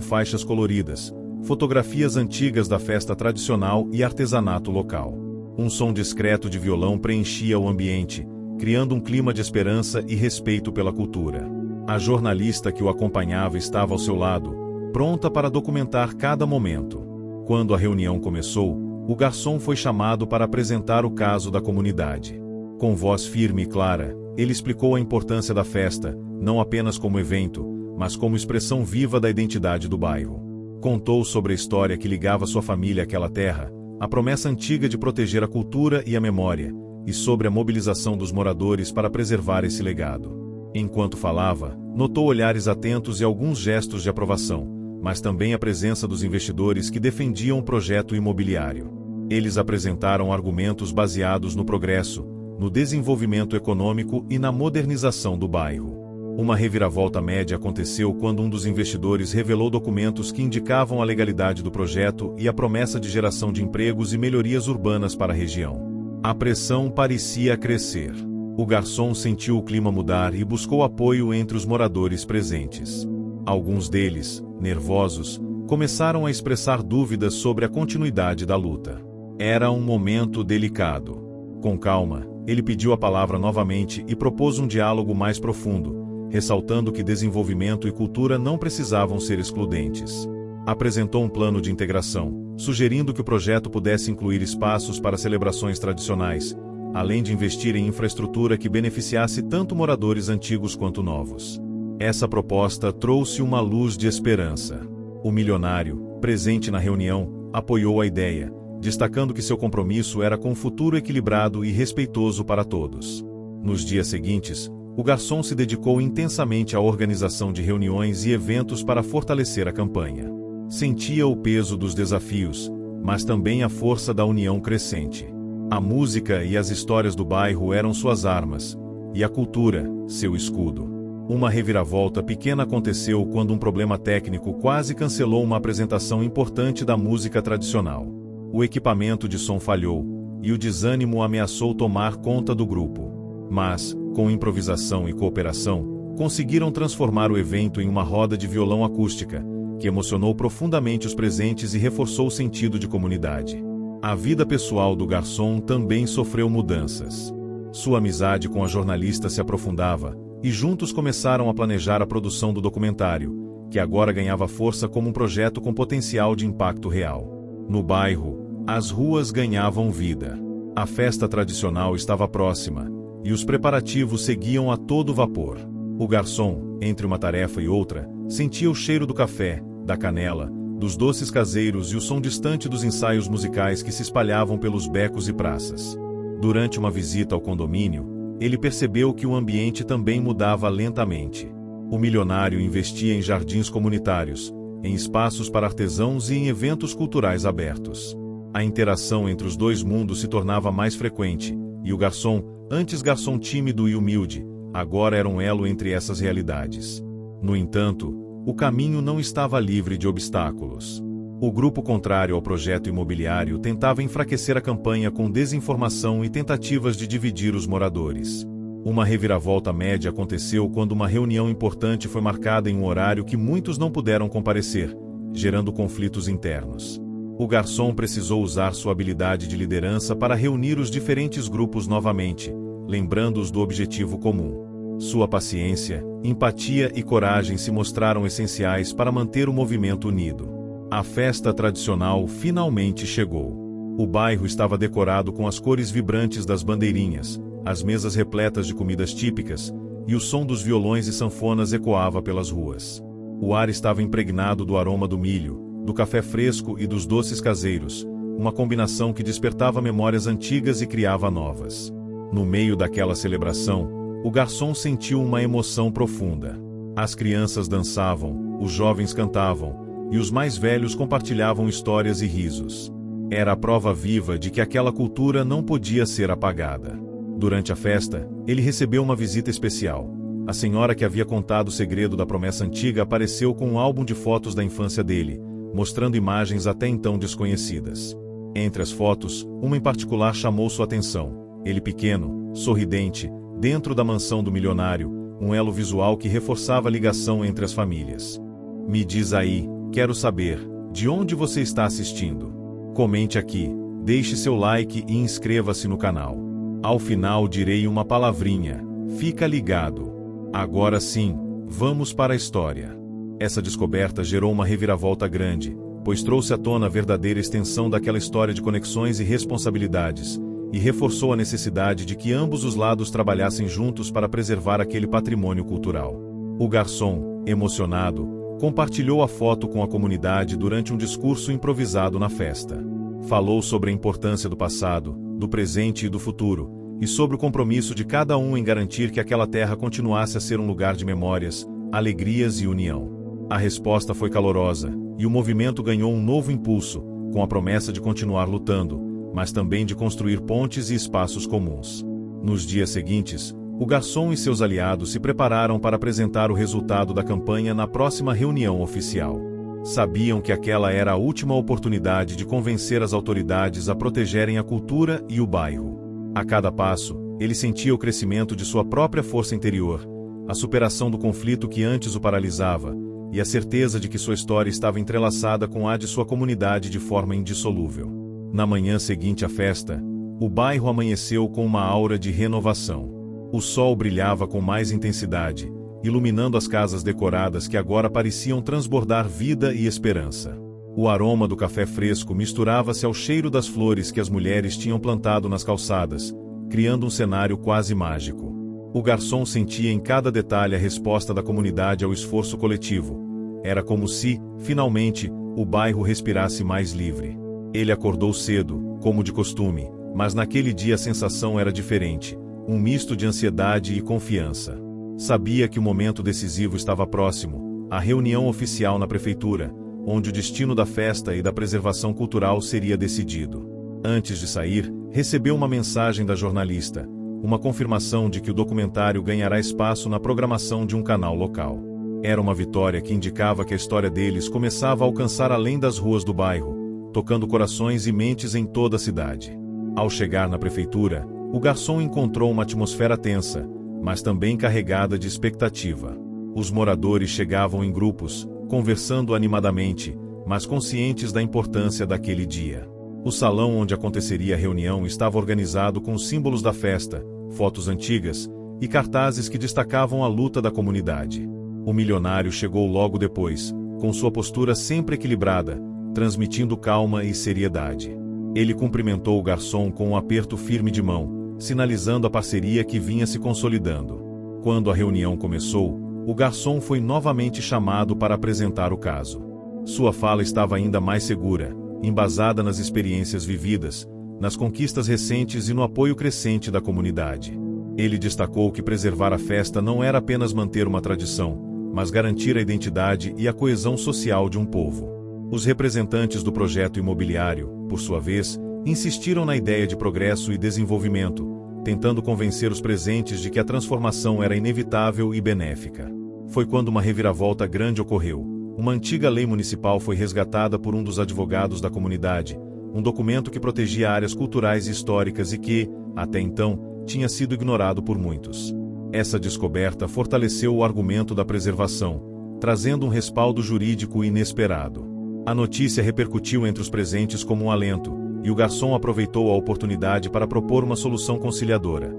faixas coloridas, fotografias antigas da festa tradicional e artesanato local. Um som discreto de violão preenchia o ambiente, criando um clima de esperança e respeito pela cultura. A jornalista que o acompanhava estava ao seu lado, pronta para documentar cada momento. Quando a reunião começou, o garçom foi chamado para apresentar o caso da comunidade. Com voz firme e clara, ele explicou a importância da festa, não apenas como evento, mas como expressão viva da identidade do bairro. Contou sobre a história que ligava sua família àquela terra, a promessa antiga de proteger a cultura e a memória, e sobre a mobilização dos moradores para preservar esse legado. Enquanto falava, notou olhares atentos e alguns gestos de aprovação, mas também a presença dos investidores que defendiam o projeto imobiliário. Eles apresentaram argumentos baseados no progresso, no desenvolvimento econômico e na modernização do bairro. Uma reviravolta média aconteceu quando um dos investidores revelou documentos que indicavam a legalidade do projeto e a promessa de geração de empregos e melhorias urbanas para a região. A pressão parecia crescer. O garçom sentiu o clima mudar e buscou apoio entre os moradores presentes. Alguns deles, nervosos, começaram a expressar dúvidas sobre a continuidade da luta. Era um momento delicado. Com calma, ele pediu a palavra novamente e propôs um diálogo mais profundo, ressaltando que desenvolvimento e cultura não precisavam ser excludentes. Apresentou um plano de integração, sugerindo que o projeto pudesse incluir espaços para celebrações tradicionais, além de investir em infraestrutura que beneficiasse tanto moradores antigos quanto novos. Essa proposta trouxe uma luz de esperança. O milionário, presente na reunião, apoiou a ideia, destacando que seu compromisso era com um futuro equilibrado e respeitoso para todos. Nos dias seguintes, o garçom se dedicou intensamente à organização de reuniões e eventos para fortalecer a campanha. Sentia o peso dos desafios, mas também a força da união crescente. A música e as histórias do bairro eram suas armas, e a cultura, seu escudo. Uma reviravolta pequena aconteceu quando um problema técnico quase cancelou uma apresentação importante da música tradicional. O equipamento de som falhou, e o desânimo ameaçou tomar conta do grupo. Mas, com improvisação e cooperação, conseguiram transformar o evento em uma roda de violão acústica, que emocionou profundamente os presentes e reforçou o sentido de comunidade. A vida pessoal do garçom também sofreu mudanças. Sua amizade com a jornalista se aprofundava, e juntos começaram a planejar a produção do documentário, que agora ganhava força como um projeto com potencial de impacto real. No bairro, as ruas ganhavam vida. A festa tradicional estava próxima, e os preparativos seguiam a todo vapor. O garçom, entre uma tarefa e outra, sentia o cheiro do café, da canela, dos doces caseiros e o som distante dos ensaios musicais que se espalhavam pelos becos e praças. Durante uma visita ao condomínio, ele percebeu que o ambiente também mudava lentamente. O milionário investia em jardins comunitários, em espaços para artesãos e em eventos culturais abertos. A interação entre os dois mundos se tornava mais frequente, e o garçom, antes garçom tímido e humilde, agora era um elo entre essas realidades. No entanto, o caminho não estava livre de obstáculos. O grupo contrário ao projeto imobiliário tentava enfraquecer a campanha com desinformação e tentativas de dividir os moradores. Uma reviravolta média aconteceu quando uma reunião importante foi marcada em um horário que muitos não puderam comparecer, gerando conflitos internos. O garçom precisou usar sua habilidade de liderança para reunir os diferentes grupos novamente, lembrando-os do objetivo comum. Sua paciência, empatia e coragem se mostraram essenciais para manter o movimento unido. A festa tradicional finalmente chegou. O bairro estava decorado com as cores vibrantes das bandeirinhas, as mesas repletas de comidas típicas, e o som dos violões e sanfonas ecoava pelas ruas. O ar estava impregnado do aroma do milho, do café fresco e dos doces caseiros, uma combinação que despertava memórias antigas e criava novas. No meio daquela celebração, o garçom sentiu uma emoção profunda. As crianças dançavam, os jovens cantavam, e os mais velhos compartilhavam histórias e risos. Era a prova viva de que aquela cultura não podia ser apagada. Durante a festa, ele recebeu uma visita especial. A senhora que havia contado o segredo da promessa antiga apareceu com um álbum de fotos da infância dele, mostrando imagens até então desconhecidas. Entre as fotos, uma em particular chamou sua atenção. Ele pequeno, sorridente, dentro da mansão do milionário, um elo visual que reforçava a ligação entre as famílias. Me diz aí, quero saber, de onde você está assistindo? Comente aqui, deixe seu like e inscreva-se no canal. Ao final direi uma palavrinha, fica ligado. Agora sim, vamos para a história. Essa descoberta gerou uma reviravolta grande, pois trouxe à tona a verdadeira extensão daquela história de conexões e responsabilidades, e reforçou a necessidade de que ambos os lados trabalhassem juntos para preservar aquele patrimônio cultural. O garçom, emocionado, compartilhou a foto com a comunidade durante um discurso improvisado na festa. Falou sobre a importância do passado, do presente e do futuro, e sobre o compromisso de cada um em garantir que aquela terra continuasse a ser um lugar de memórias, alegrias e união. A resposta foi calorosa, e o movimento ganhou um novo impulso, com a promessa de continuar lutando, mas também de construir pontes e espaços comuns. Nos dias seguintes, o garçom e seus aliados se prepararam para apresentar o resultado da campanha na próxima reunião oficial. Sabiam que aquela era a última oportunidade de convencer as autoridades a protegerem a cultura e o bairro. A cada passo, ele sentia o crescimento de sua própria força interior, a superação do conflito que antes o paralisava, e a certeza de que sua história estava entrelaçada com a de sua comunidade de forma indissolúvel. Na manhã seguinte à festa, o bairro amanheceu com uma aura de renovação. O sol brilhava com mais intensidade, iluminando as casas decoradas que agora pareciam transbordar vida e esperança. O aroma do café fresco misturava-se ao cheiro das flores que as mulheres tinham plantado nas calçadas, criando um cenário quase mágico. O garçom sentia em cada detalhe a resposta da comunidade ao esforço coletivo. Era como se, finalmente, o bairro respirasse mais livre. Ele acordou cedo, como de costume, mas naquele dia a sensação era diferente, um misto de ansiedade e confiança. Sabia que o momento decisivo estava próximo, a reunião oficial na prefeitura, onde o destino da festa e da preservação cultural seria decidido. Antes de sair, recebeu uma mensagem da jornalista, uma confirmação de que o documentário ganhará espaço na programação de um canal local. Era uma vitória que indicava que a história deles começava a alcançar além das ruas do bairro, tocando corações e mentes em toda a cidade. Ao chegar na prefeitura, o garçom encontrou uma atmosfera tensa, mas também carregada de expectativa. Os moradores chegavam em grupos, conversando animadamente, mas conscientes da importância daquele dia. O salão onde aconteceria a reunião estava organizado com os símbolos da festa, fotos antigas e cartazes que destacavam a luta da comunidade. O milionário chegou logo depois, com sua postura sempre equilibrada, transmitindo calma e seriedade. Ele cumprimentou o garçom com um aperto firme de mão, sinalizando a parceria que vinha se consolidando. Quando a reunião começou, o garçom foi novamente chamado para apresentar o caso. Sua fala estava ainda mais segura, embasada nas experiências vividas, nas conquistas recentes e no apoio crescente da comunidade. Ele destacou que preservar a festa não era apenas manter uma tradição, mas garantir a identidade e a coesão social de um povo. Os representantes do projeto imobiliário, por sua vez, insistiram na ideia de progresso e desenvolvimento, tentando convencer os presentes de que a transformação era inevitável e benéfica. Foi quando uma reviravolta grande ocorreu. uma antiga lei municipal foi resgatada por um dos advogados da comunidade, um documento que protegia áreas culturais e históricas e que, até então, tinha sido ignorado por muitos. Essa descoberta fortaleceu o argumento da preservação, trazendo um respaldo jurídico inesperado. A notícia repercutiu entre os presentes como um alento, e o garçom aproveitou a oportunidade para propor uma solução conciliadora: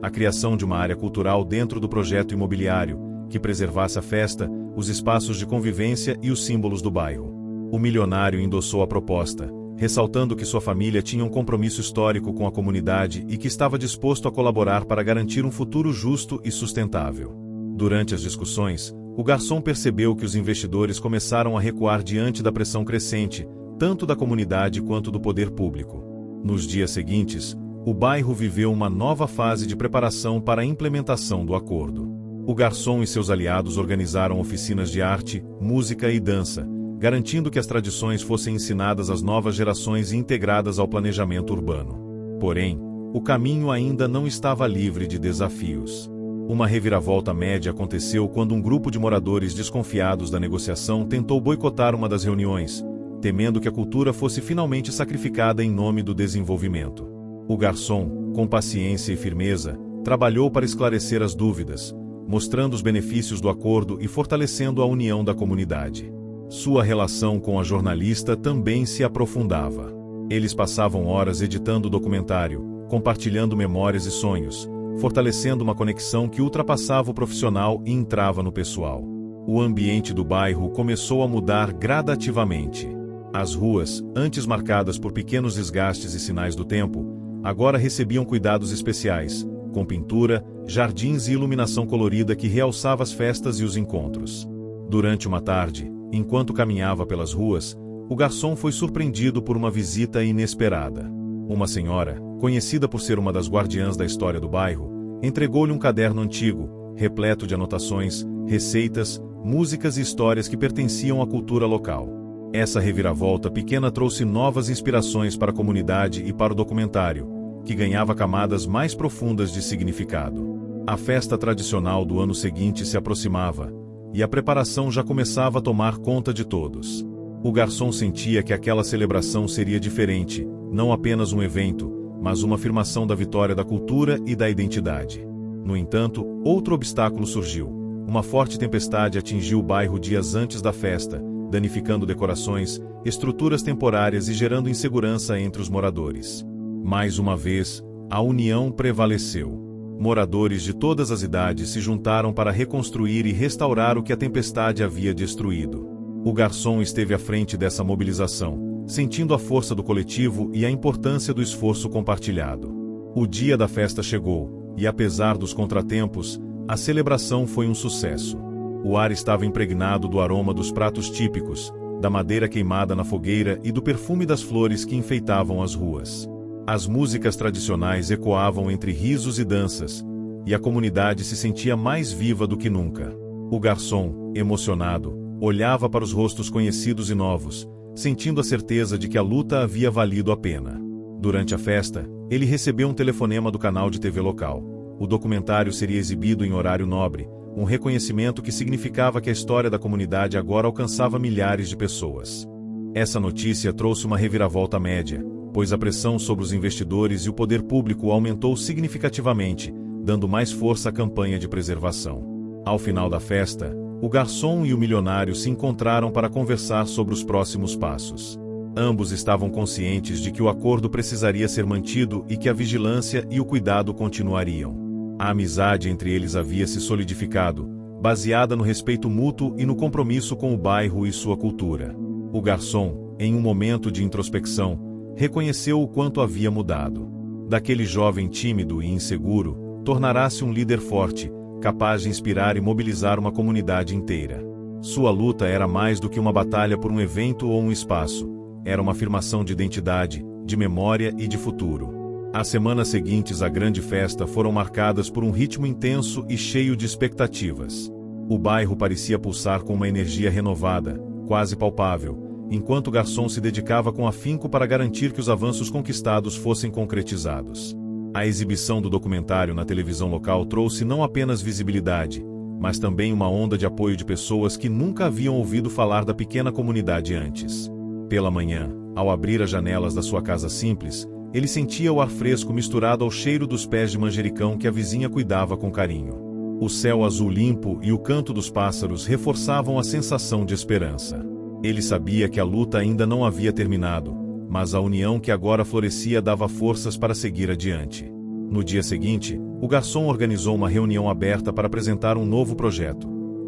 a criação de uma área cultural dentro do projeto imobiliário, que preservasse a festa, os espaços de convivência e os símbolos do bairro. O milionário endossou a proposta, ressaltando que sua família tinha um compromisso histórico com a comunidade e que estava disposto a colaborar para garantir um futuro justo e sustentável. Durante as discussões, o garçom percebeu que os investidores começaram a recuar diante da pressão crescente, tanto da comunidade quanto do poder público. Nos dias seguintes, o bairro viveu uma nova fase de preparação para a implementação do acordo. O garçom e seus aliados organizaram oficinas de arte, música e dança, garantindo que as tradições fossem ensinadas às novas gerações e integradas ao planejamento urbano. Porém, o caminho ainda não estava livre de desafios. Uma reviravolta média aconteceu quando um grupo de moradores desconfiados da negociação tentou boicotar uma das reuniões, temendo que a cultura fosse finalmente sacrificada em nome do desenvolvimento. O garçom, com paciência e firmeza, trabalhou para esclarecer as dúvidas, mostrando os benefícios do acordo e fortalecendo a união da comunidade. Sua relação com a jornalista também se aprofundava. Eles passavam horas editando o documentário, compartilhando memórias e sonhos, fortalecendo uma conexão que ultrapassava o profissional e entrava no pessoal. O ambiente do bairro começou a mudar gradativamente. As ruas, antes marcadas por pequenos desgastes e sinais do tempo, agora recebiam cuidados especiais, com pintura, jardins e iluminação colorida que realçava as festas e os encontros. Durante uma tarde, enquanto caminhava pelas ruas, o garçom foi surpreendido por uma visita inesperada. Uma senhora, conhecida por ser uma das guardiãs da história do bairro, entregou-lhe um caderno antigo, repleto de anotações, receitas, músicas e histórias que pertenciam à cultura local. Essa reviravolta pequena trouxe novas inspirações para a comunidade e para o documentário, que ganhava camadas mais profundas de significado. A festa tradicional do ano seguinte se aproximava, e a preparação já começava a tomar conta de todos. O garçom sentia que aquela celebração seria diferente, não apenas um evento, mas uma afirmação da vitória da cultura e da identidade. No entanto, outro obstáculo surgiu. Uma forte tempestade atingiu o bairro dias antes da festa, danificando decorações, estruturas temporárias e gerando insegurança entre os moradores. Mais uma vez, a união prevaleceu. Moradores de todas as idades se juntaram para reconstruir e restaurar o que a tempestade havia destruído. O garçom esteve à frente dessa mobilização, sentindo a força do coletivo e a importância do esforço compartilhado. O dia da festa chegou, e apesar dos contratempos, a celebração foi um sucesso. O ar estava impregnado do aroma dos pratos típicos, da madeira queimada na fogueira e do perfume das flores que enfeitavam as ruas. As músicas tradicionais ecoavam entre risos e danças, e a comunidade se sentia mais viva do que nunca. O garçom, emocionado, olhava para os rostos conhecidos e novos, sentindo a certeza de que a luta havia valido a pena. Durante a festa, ele recebeu um telefonema do canal de TV local. O documentário seria exibido em horário nobre, um reconhecimento que significava que a história da comunidade agora alcançava milhares de pessoas. Essa notícia trouxe uma reviravolta média, pois a pressão sobre os investidores e o poder público aumentou significativamente, dando mais força à campanha de preservação. Ao final da festa, o garçom e o milionário se encontraram para conversar sobre os próximos passos. Ambos estavam conscientes de que o acordo precisaria ser mantido e que a vigilância e o cuidado continuariam. A amizade entre eles havia se solidificado, baseada no respeito mútuo e no compromisso com o bairro e sua cultura. O garçom, em um momento de introspecção, reconheceu o quanto havia mudado. Daquele jovem tímido e inseguro, tornará-se um líder forte, capaz de inspirar e mobilizar uma comunidade inteira. Sua luta era mais do que uma batalha por um evento ou um espaço, era uma afirmação de identidade, de memória e de futuro. As semanas seguintes à grande festa foram marcadas por um ritmo intenso e cheio de expectativas. O bairro parecia pulsar com uma energia renovada, quase palpável, enquanto o garçom se dedicava com afinco para garantir que os avanços conquistados fossem concretizados. A exibição do documentário na televisão local trouxe não apenas visibilidade, mas também uma onda de apoio de pessoas que nunca haviam ouvido falar da pequena comunidade antes. Pela manhã, ao abrir as janelas da sua casa simples, ele sentia o ar fresco misturado ao cheiro dos pés de manjericão que a vizinha cuidava com carinho. O céu azul limpo e o canto dos pássaros reforçavam a sensação de esperança. Ele sabia que a luta ainda não havia terminado, mas a união que agora florescia dava forças para seguir adiante. No dia seguinte, o garçom organizou uma reunião aberta para apresentar um novo projeto: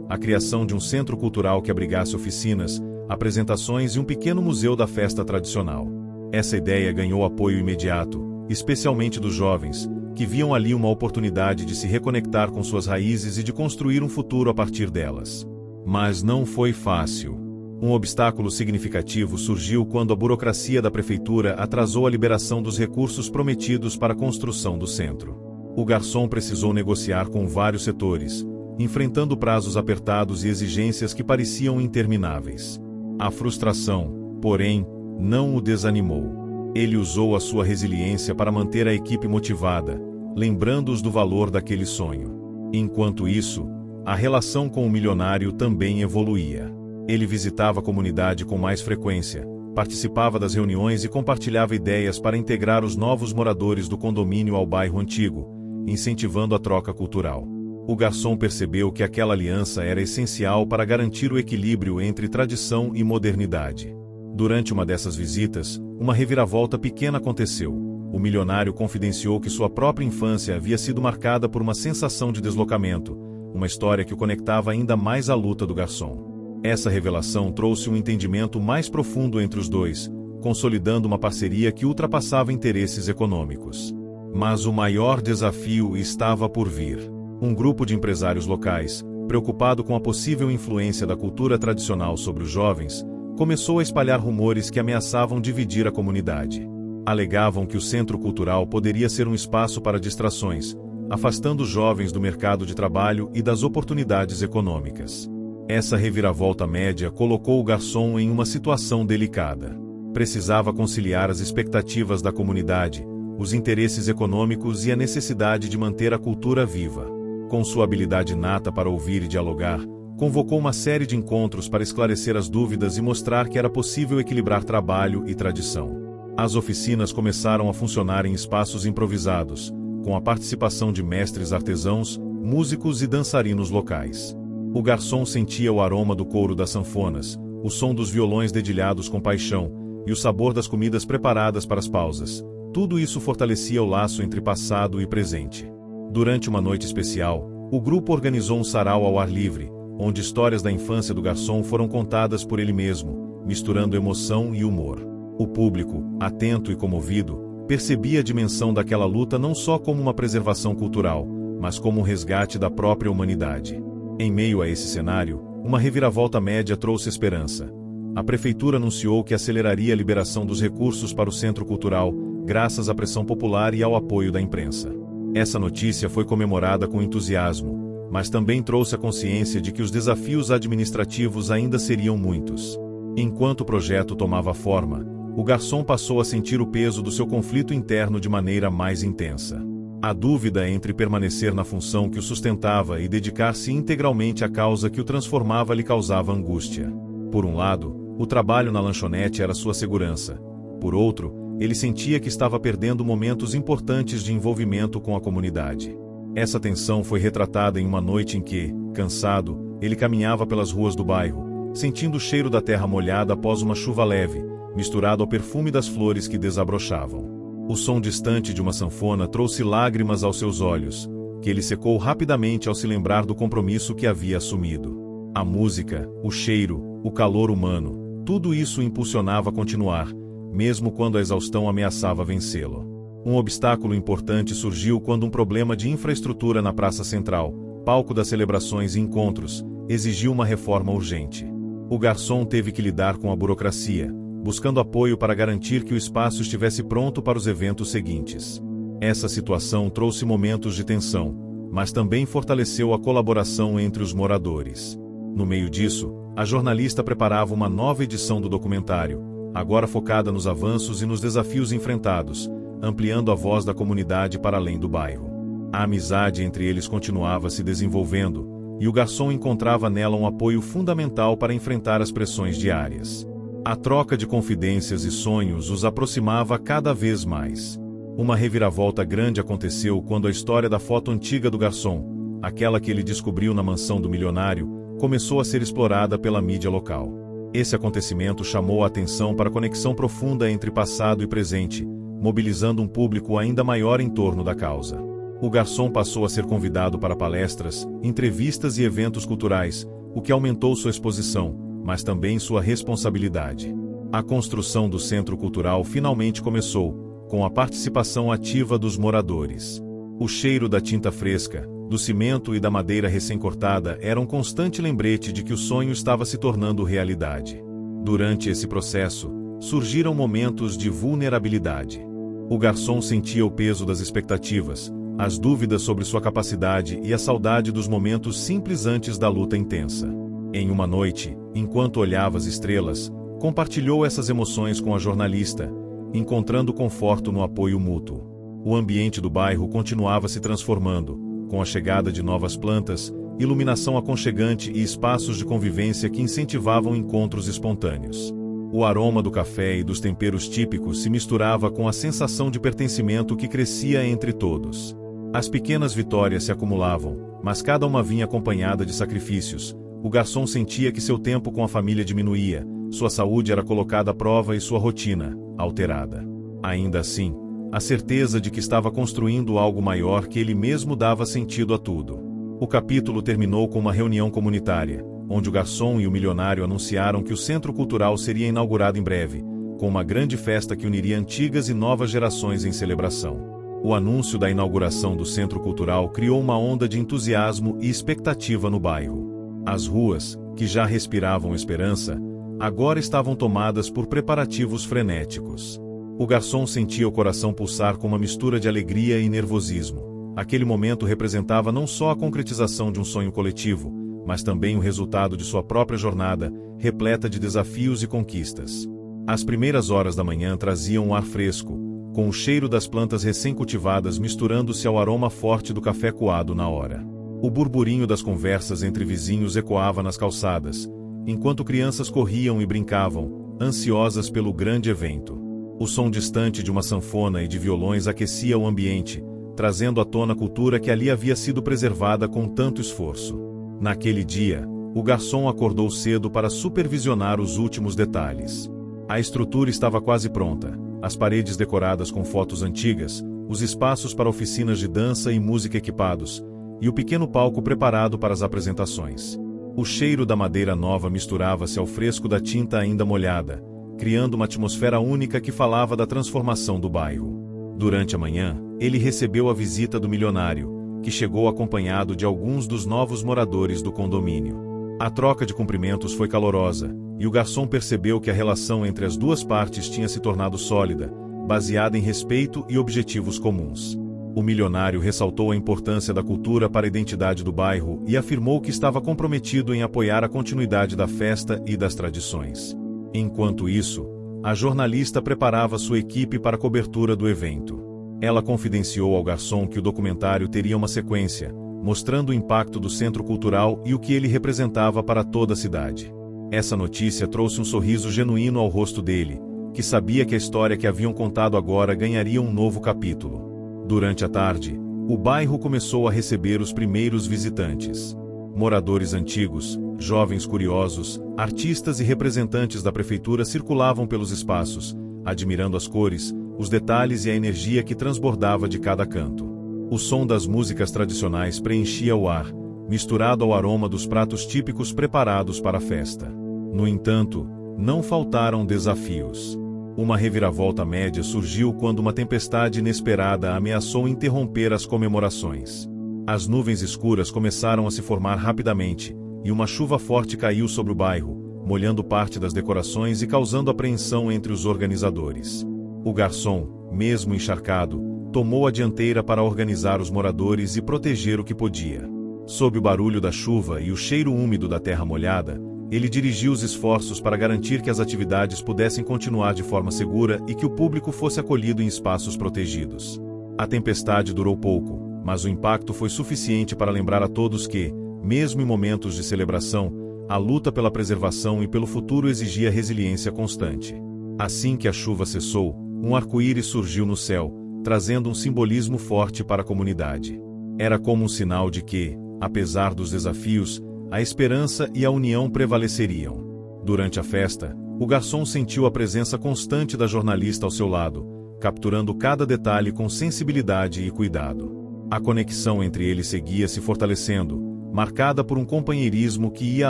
a criação de um centro cultural que abrigasse oficinas, apresentações e um pequeno museu da festa tradicional. Essa ideia ganhou apoio imediato, especialmente dos jovens, que viam ali uma oportunidade de se reconectar com suas raízes e de construir um futuro a partir delas. Mas não foi fácil. Um obstáculo significativo surgiu quando a burocracia da prefeitura atrasou a liberação dos recursos prometidos para a construção do centro. O garçom precisou negociar com vários setores, enfrentando prazos apertados e exigências que pareciam intermináveis. A frustração, porém, não o desanimou. Ele usou a sua resiliência para manter a equipe motivada, lembrando-os do valor daquele sonho. Enquanto isso, a relação com o milionário também evoluía. Ele visitava a comunidade com mais frequência, participava das reuniões e compartilhava ideias para integrar os novos moradores do condomínio ao bairro antigo, incentivando a troca cultural. O garçom percebeu que aquela aliança era essencial para garantir o equilíbrio entre tradição e modernidade. Durante uma dessas visitas, uma reviravolta pequena aconteceu. O milionário confidenciou que sua própria infância havia sido marcada por uma sensação de deslocamento, uma história que o conectava ainda mais à luta do garçom. Essa revelação trouxe um entendimento mais profundo entre os dois, consolidando uma parceria que ultrapassava interesses econômicos. Mas o maior desafio estava por vir. Um grupo de empresários locais, preocupado com a possível influência da cultura tradicional sobre os jovens, começou a espalhar rumores que ameaçavam dividir a comunidade. Alegavam que o centro cultural poderia ser um espaço para distrações, afastando os jovens do mercado de trabalho e das oportunidades econômicas. Essa reviravolta média colocou o garçom em uma situação delicada. Precisava conciliar as expectativas da comunidade, os interesses econômicos e a necessidade de manter a cultura viva. Com sua habilidade inata para ouvir e dialogar, convocou uma série de encontros para esclarecer as dúvidas e mostrar que era possível equilibrar trabalho e tradição. As oficinas começaram a funcionar em espaços improvisados, com a participação de mestres artesãos, músicos e dançarinos locais. O garçom sentia o aroma do couro das sanfonas, o som dos violões dedilhados com paixão e o sabor das comidas preparadas para as pausas. Tudo isso fortalecia o laço entre passado e presente. Durante uma noite especial, o grupo organizou um sarau ao ar livre, onde histórias da infância do garçom foram contadas por ele mesmo, misturando emoção e humor. O público, atento e comovido, percebia a dimensão daquela luta não só como uma preservação cultural, mas como um resgate da própria humanidade. Em meio a esse cenário, uma reviravolta média trouxe esperança. A prefeitura anunciou que aceleraria a liberação dos recursos para o centro cultural, graças à pressão popular e ao apoio da imprensa. Essa notícia foi comemorada com entusiasmo, mas também trouxe a consciência de que os desafios administrativos ainda seriam muitos. Enquanto o projeto tomava forma, o garçom passou a sentir o peso do seu conflito interno de maneira mais intensa. A dúvida entre permanecer na função que o sustentava e dedicar-se integralmente à causa que o transformava lhe causava angústia. Por um lado, o trabalho na lanchonete era sua segurança. Por outro, ele sentia que estava perdendo momentos importantes de envolvimento com a comunidade. Essa tensão foi retratada em uma noite em que, cansado, ele caminhava pelas ruas do bairro, sentindo o cheiro da terra molhada após uma chuva leve, misturado ao perfume das flores que desabrochavam. O som distante de uma sanfona trouxe lágrimas aos seus olhos, que ele secou rapidamente ao se lembrar do compromisso que havia assumido. A música, o cheiro, o calor humano, tudo isso o impulsionava a continuar, mesmo quando a exaustão ameaçava vencê-lo. Um obstáculo importante surgiu quando um problema de infraestrutura na Praça Central, palco das celebrações e encontros, exigiu uma reforma urgente. O garçom teve que lidar com a burocracia, buscando apoio para garantir que o espaço estivesse pronto para os eventos seguintes. Essa situação trouxe momentos de tensão, mas também fortaleceu a colaboração entre os moradores. No meio disso, a jornalista preparava uma nova edição do documentário, agora focada nos avanços e nos desafios enfrentados, ampliando a voz da comunidade para além do bairro. A amizade entre eles continuava se desenvolvendo, e o garçom encontrava nela um apoio fundamental para enfrentar as pressões diárias. A troca de confidências e sonhos os aproximava cada vez mais. Uma reviravolta grande aconteceu quando a história da foto antiga do garçom, aquela que ele descobriu na mansão do milionário, começou a ser explorada pela mídia local. Esse acontecimento chamou a atenção para a conexão profunda entre passado e presente, mobilizando um público ainda maior em torno da causa. O garçom passou a ser convidado para palestras, entrevistas e eventos culturais, o que aumentou sua exposição, mas também sua responsabilidade. A construção do centro cultural finalmente começou, com a participação ativa dos moradores. O cheiro da tinta fresca, do cimento e da madeira recém-cortada era um constante lembrete de que o sonho estava se tornando realidade. Durante esse processo, surgiram momentos de vulnerabilidade. O garçom sentia o peso das expectativas, as dúvidas sobre sua capacidade e a saudade dos momentos simples antes da luta intensa. Em uma noite, enquanto olhava as estrelas, compartilhou essas emoções com a jornalista, encontrando conforto no apoio mútuo. O ambiente do bairro continuava se transformando, com a chegada de novas plantas, iluminação aconchegante e espaços de convivência que incentivavam encontros espontâneos. O aroma do café e dos temperos típicos se misturava com a sensação de pertencimento que crescia entre todos. As pequenas vitórias se acumulavam, mas cada uma vinha acompanhada de sacrifícios. O garçom sentia que seu tempo com a família diminuía, sua saúde era colocada à prova e sua rotina, alterada. Ainda assim, a certeza de que estava construindo algo maior que ele mesmo dava sentido a tudo. O capítulo terminou com uma reunião comunitária, onde o garçom e o milionário anunciaram que o centro cultural seria inaugurado em breve, com uma grande festa que uniria antigas e novas gerações em celebração. O anúncio da inauguração do centro cultural criou uma onda de entusiasmo e expectativa no bairro. As ruas, que já respiravam esperança, agora estavam tomadas por preparativos frenéticos. O garçom sentia o coração pulsar com uma mistura de alegria e nervosismo. Aquele momento representava não só a concretização de um sonho coletivo, mas também o resultado de sua própria jornada, repleta de desafios e conquistas. As primeiras horas da manhã traziam um ar fresco, com o cheiro das plantas recém-cultivadas misturando-se ao aroma forte do café coado na hora. O burburinho das conversas entre vizinhos ecoava nas calçadas, enquanto crianças corriam e brincavam, ansiosas pelo grande evento. O som distante de uma sanfona e de violões aquecia o ambiente, trazendo à tona a cultura que ali havia sido preservada com tanto esforço. Naquele dia, o garçom acordou cedo para supervisionar os últimos detalhes. A estrutura estava quase pronta, as paredes decoradas com fotos antigas, os espaços para oficinas de dança e música equipados, e o pequeno palco preparado para as apresentações. O cheiro da madeira nova misturava-se ao fresco da tinta ainda molhada, criando uma atmosfera única que falava da transformação do bairro. Durante a manhã, ele recebeu a visita do milionário, que chegou acompanhado de alguns dos novos moradores do condomínio. A troca de cumprimentos foi calorosa, e o garçom percebeu que a relação entre as duas partes tinha se tornado sólida, baseada em respeito e objetivos comuns. O milionário ressaltou a importância da cultura para a identidade do bairro e afirmou que estava comprometido em apoiar a continuidade da festa e das tradições. Enquanto isso, a jornalista preparava sua equipe para a cobertura do evento. Ela confidenciou ao garçom que o documentário teria uma sequência, mostrando o impacto do centro cultural e o que ele representava para toda a cidade. Essa notícia trouxe um sorriso genuíno ao rosto dele, que sabia que a história que haviam contado agora ganharia um novo capítulo. Durante a tarde, o bairro começou a receber os primeiros visitantes. Moradores antigos, jovens curiosos, artistas e representantes da prefeitura circulavam pelos espaços, admirando as cores, os detalhes e a energia que transbordava de cada canto. O som das músicas tradicionais preenchia o ar, misturado ao aroma dos pratos típicos preparados para a festa. No entanto, não faltaram desafios. Uma reviravolta média surgiu quando uma tempestade inesperada ameaçou interromper as comemorações. As nuvens escuras começaram a se formar rapidamente, e uma chuva forte caiu sobre o bairro, molhando parte das decorações e causando apreensão entre os organizadores. O garçom, mesmo encharcado, tomou a dianteira para organizar os moradores e proteger o que podia. Sob o barulho da chuva e o cheiro úmido da terra molhada, ele dirigiu os esforços para garantir que as atividades pudessem continuar de forma segura e que o público fosse acolhido em espaços protegidos. A tempestade durou pouco, mas o impacto foi suficiente para lembrar a todos que, Mesmo em momentos de celebração, a luta pela preservação e pelo futuro exigia resiliência constante. Assim que a chuva cessou, um arco-íris surgiu no céu, trazendo um simbolismo forte para a comunidade. Era como um sinal de que, apesar dos desafios, a esperança e a união prevaleceriam. Durante a festa, o garçom sentiu a presença constante da jornalista ao seu lado, capturando cada detalhe com sensibilidade e cuidado. A conexão entre eles seguia se fortalecendo, marcada por um companheirismo que ia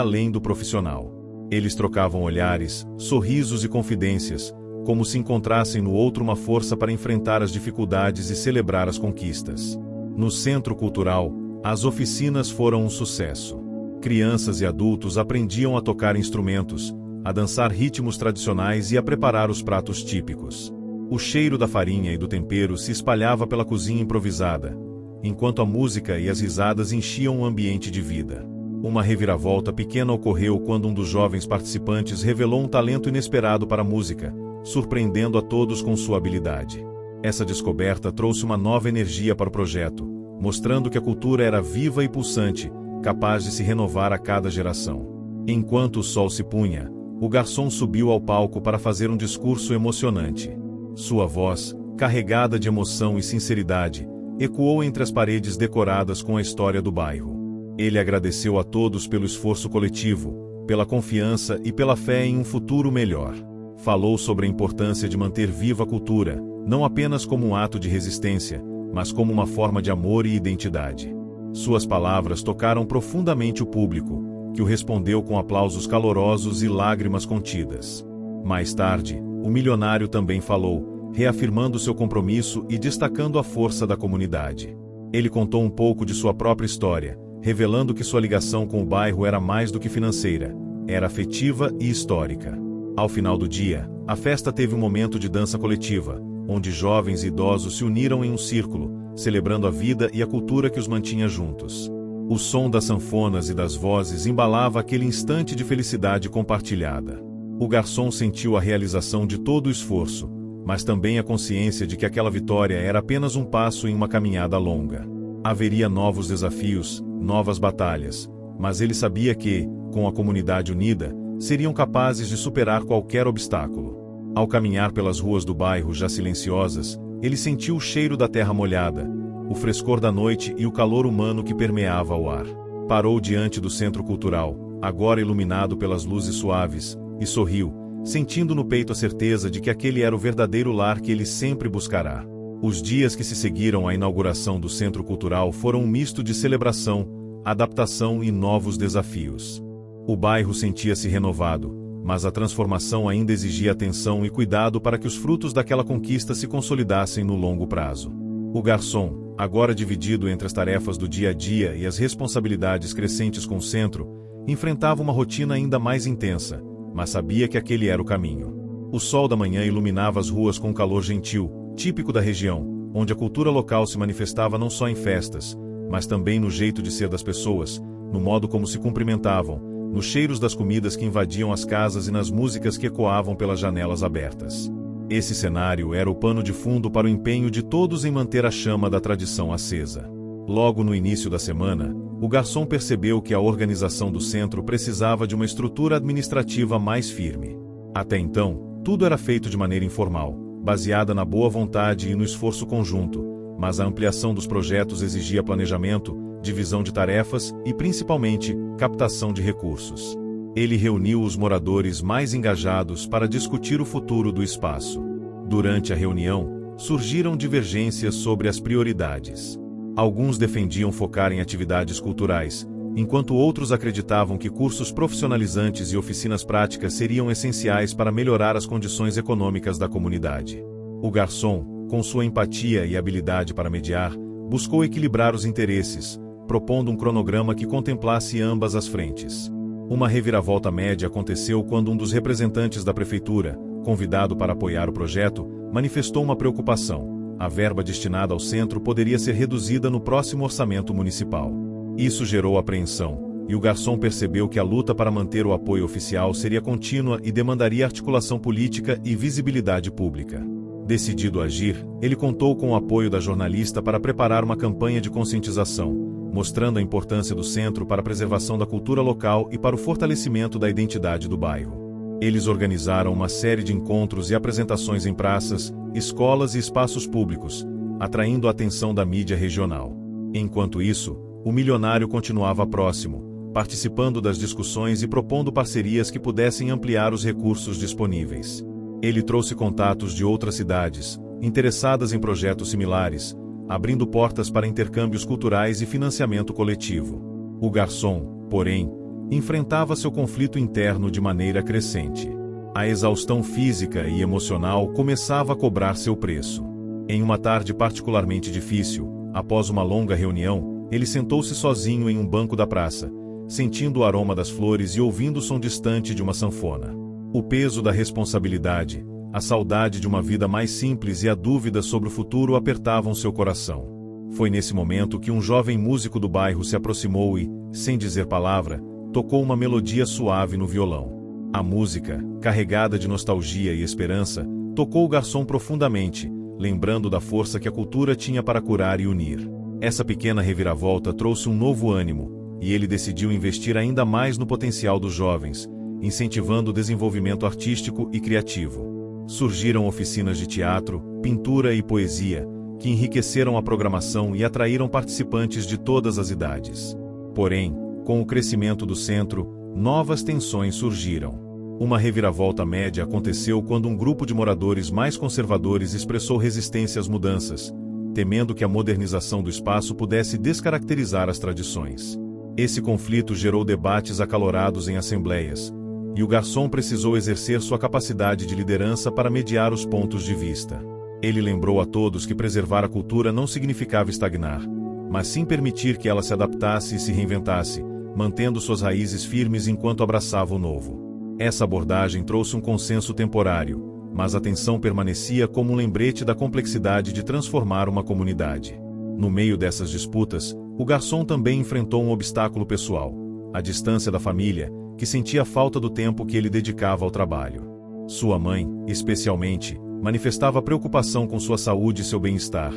além do profissional. Eles trocavam olhares, sorrisos e confidências, como se encontrassem no outro uma força para enfrentar as dificuldades e celebrar as conquistas. No Centro Cultural, as oficinas foram um sucesso. Crianças e adultos aprendiam a tocar instrumentos, a dançar ritmos tradicionais e a preparar os pratos típicos. O cheiro da farinha e do tempero se espalhava pela cozinha improvisada, enquanto a música e as risadas enchiam o ambiente de vida. Uma reviravolta pequena ocorreu quando um dos jovens participantes revelou um talento inesperado para a música, surpreendendo a todos com sua habilidade. Essa descoberta trouxe uma nova energia para o projeto, mostrando que a cultura era viva e pulsante, capaz de se renovar a cada geração. Enquanto o sol se punha, o garçom subiu ao palco para fazer um discurso emocionante. Sua voz, carregada de emoção e sinceridade, ecoou entre as paredes decoradas com a história do bairro. Ele agradeceu a todos pelo esforço coletivo, pela confiança e pela fé em um futuro melhor. Falou sobre a importância de manter viva a cultura, não apenas como um ato de resistência, mas como uma forma de amor e identidade. Suas palavras tocaram profundamente o público, que o respondeu com aplausos calorosos e lágrimas contidas. Mais tarde, o milionário também falou, reafirmando seu compromisso e destacando a força da comunidade. Ele contou um pouco de sua própria história, revelando que sua ligação com o bairro era mais do que financeira, era afetiva e histórica. Ao final do dia, a festa teve um momento de dança coletiva, onde jovens e idosos se uniram em um círculo, celebrando a vida e a cultura que os mantinha juntos. O som das sanfonas e das vozes embalava aquele instante de felicidade compartilhada. O garçom sentiu a realização de todo o esforço, mas também a consciência de que aquela vitória era apenas um passo em uma caminhada longa. Haveria novos desafios, novas batalhas, mas ele sabia que, com a comunidade unida, seriam capazes de superar qualquer obstáculo. Ao caminhar pelas ruas do bairro já silenciosas, ele sentiu o cheiro da terra molhada, o frescor da noite e o calor humano que permeava o ar. Parou diante do centro cultural, agora iluminado pelas luzes suaves, e sorriu, sentindo no peito a certeza de que aquele era o verdadeiro lar que ele sempre buscará. Os dias que se seguiram à inauguração do Centro Cultural foram um misto de celebração, adaptação e novos desafios. O bairro sentia-se renovado, mas a transformação ainda exigia atenção e cuidado para que os frutos daquela conquista se consolidassem no longo prazo. O garçom, agora dividido entre as tarefas do dia a dia e as responsabilidades crescentes com o centro, enfrentava uma rotina ainda mais intensa, mas sabia que aquele era o caminho. O sol da manhã iluminava as ruas com um calor gentil, típico da região, onde a cultura local se manifestava não só em festas, mas também no jeito de ser das pessoas, no modo como se cumprimentavam, nos cheiros das comidas que invadiam as casas e nas músicas que ecoavam pelas janelas abertas. Esse cenário era o pano de fundo para o empenho de todos em manter a chama da tradição acesa. Logo no início da semana, o garçom percebeu que a organização do centro precisava de uma estrutura administrativa mais firme. Até então, tudo era feito de maneira informal, baseada na boa vontade e no esforço conjunto, mas a ampliação dos projetos exigia planejamento, divisão de tarefas e, principalmente, captação de recursos. Ele reuniu os moradores mais engajados para discutir o futuro do espaço. Durante a reunião, surgiram divergências sobre as prioridades. Alguns defendiam focar em atividades culturais, enquanto outros acreditavam que cursos profissionalizantes e oficinas práticas seriam essenciais para melhorar as condições econômicas da comunidade. O garçom, com sua empatia e habilidade para mediar, buscou equilibrar os interesses, propondo um cronograma que contemplasse ambas as frentes. Uma reviravolta média aconteceu quando um dos representantes da prefeitura, convidado para apoiar o projeto, manifestou uma preocupação: a verba destinada ao centro poderia ser reduzida no próximo orçamento municipal. Isso gerou apreensão, e o garçom percebeu que a luta para manter o apoio oficial seria contínua e demandaria articulação política e visibilidade pública. Decidido a agir, ele contou com o apoio da jornalista para preparar uma campanha de conscientização, mostrando a importância do centro para a preservação da cultura local e para o fortalecimento da identidade do bairro. Eles organizaram uma série de encontros e apresentações em praças, escolas e espaços públicos, atraindo a atenção da mídia regional. Enquanto isso, o milionário continuava próximo, participando das discussões e propondo parcerias que pudessem ampliar os recursos disponíveis. Ele trouxe contatos de outras cidades, interessadas em projetos similares, abrindo portas para intercâmbios culturais e financiamento coletivo. O garçom, porém, enfrentava seu conflito interno de maneira crescente. A exaustão física e emocional começava a cobrar seu preço. Em uma tarde particularmente difícil, após uma longa reunião, ele sentou-se sozinho em um banco da praça, sentindo o aroma das flores e ouvindo o som distante de uma sanfona. O peso da responsabilidade, a saudade de uma vida mais simples e a dúvida sobre o futuro apertavam seu coração. Foi nesse momento que um jovem músico do bairro se aproximou e, sem dizer palavra, tocou uma melodia suave no violão. A música, carregada de nostalgia e esperança, tocou o garçom profundamente, lembrando da força que a cultura tinha para curar e unir. Essa pequena reviravolta trouxe um novo ânimo, e ele decidiu investir ainda mais no potencial dos jovens, incentivando o desenvolvimento artístico e criativo. Surgiram oficinas de teatro, pintura e poesia, que enriqueceram a programação e atraíram participantes de todas as idades. Porém, com o crescimento do centro, novas tensões surgiram. Uma reviravolta média aconteceu quando um grupo de moradores mais conservadores expressou resistência às mudanças, temendo que a modernização do espaço pudesse descaracterizar as tradições. Esse conflito gerou debates acalorados em assembleias, e o garçom precisou exercer sua capacidade de liderança para mediar os pontos de vista. Ele lembrou a todos que preservar a cultura não significava estagnar, mas sim permitir que ela se adaptasse e se reinventasse, mantendo suas raízes firmes enquanto abraçava o novo. Essa abordagem trouxe um consenso temporário, mas a tensão permanecia como um lembrete da complexidade de transformar uma comunidade. No meio dessas disputas, o garçom também enfrentou um obstáculo pessoal: a distância da família, que sentia falta do tempo que ele dedicava ao trabalho. Sua mãe, especialmente, manifestava preocupação com sua saúde e seu bem-estar,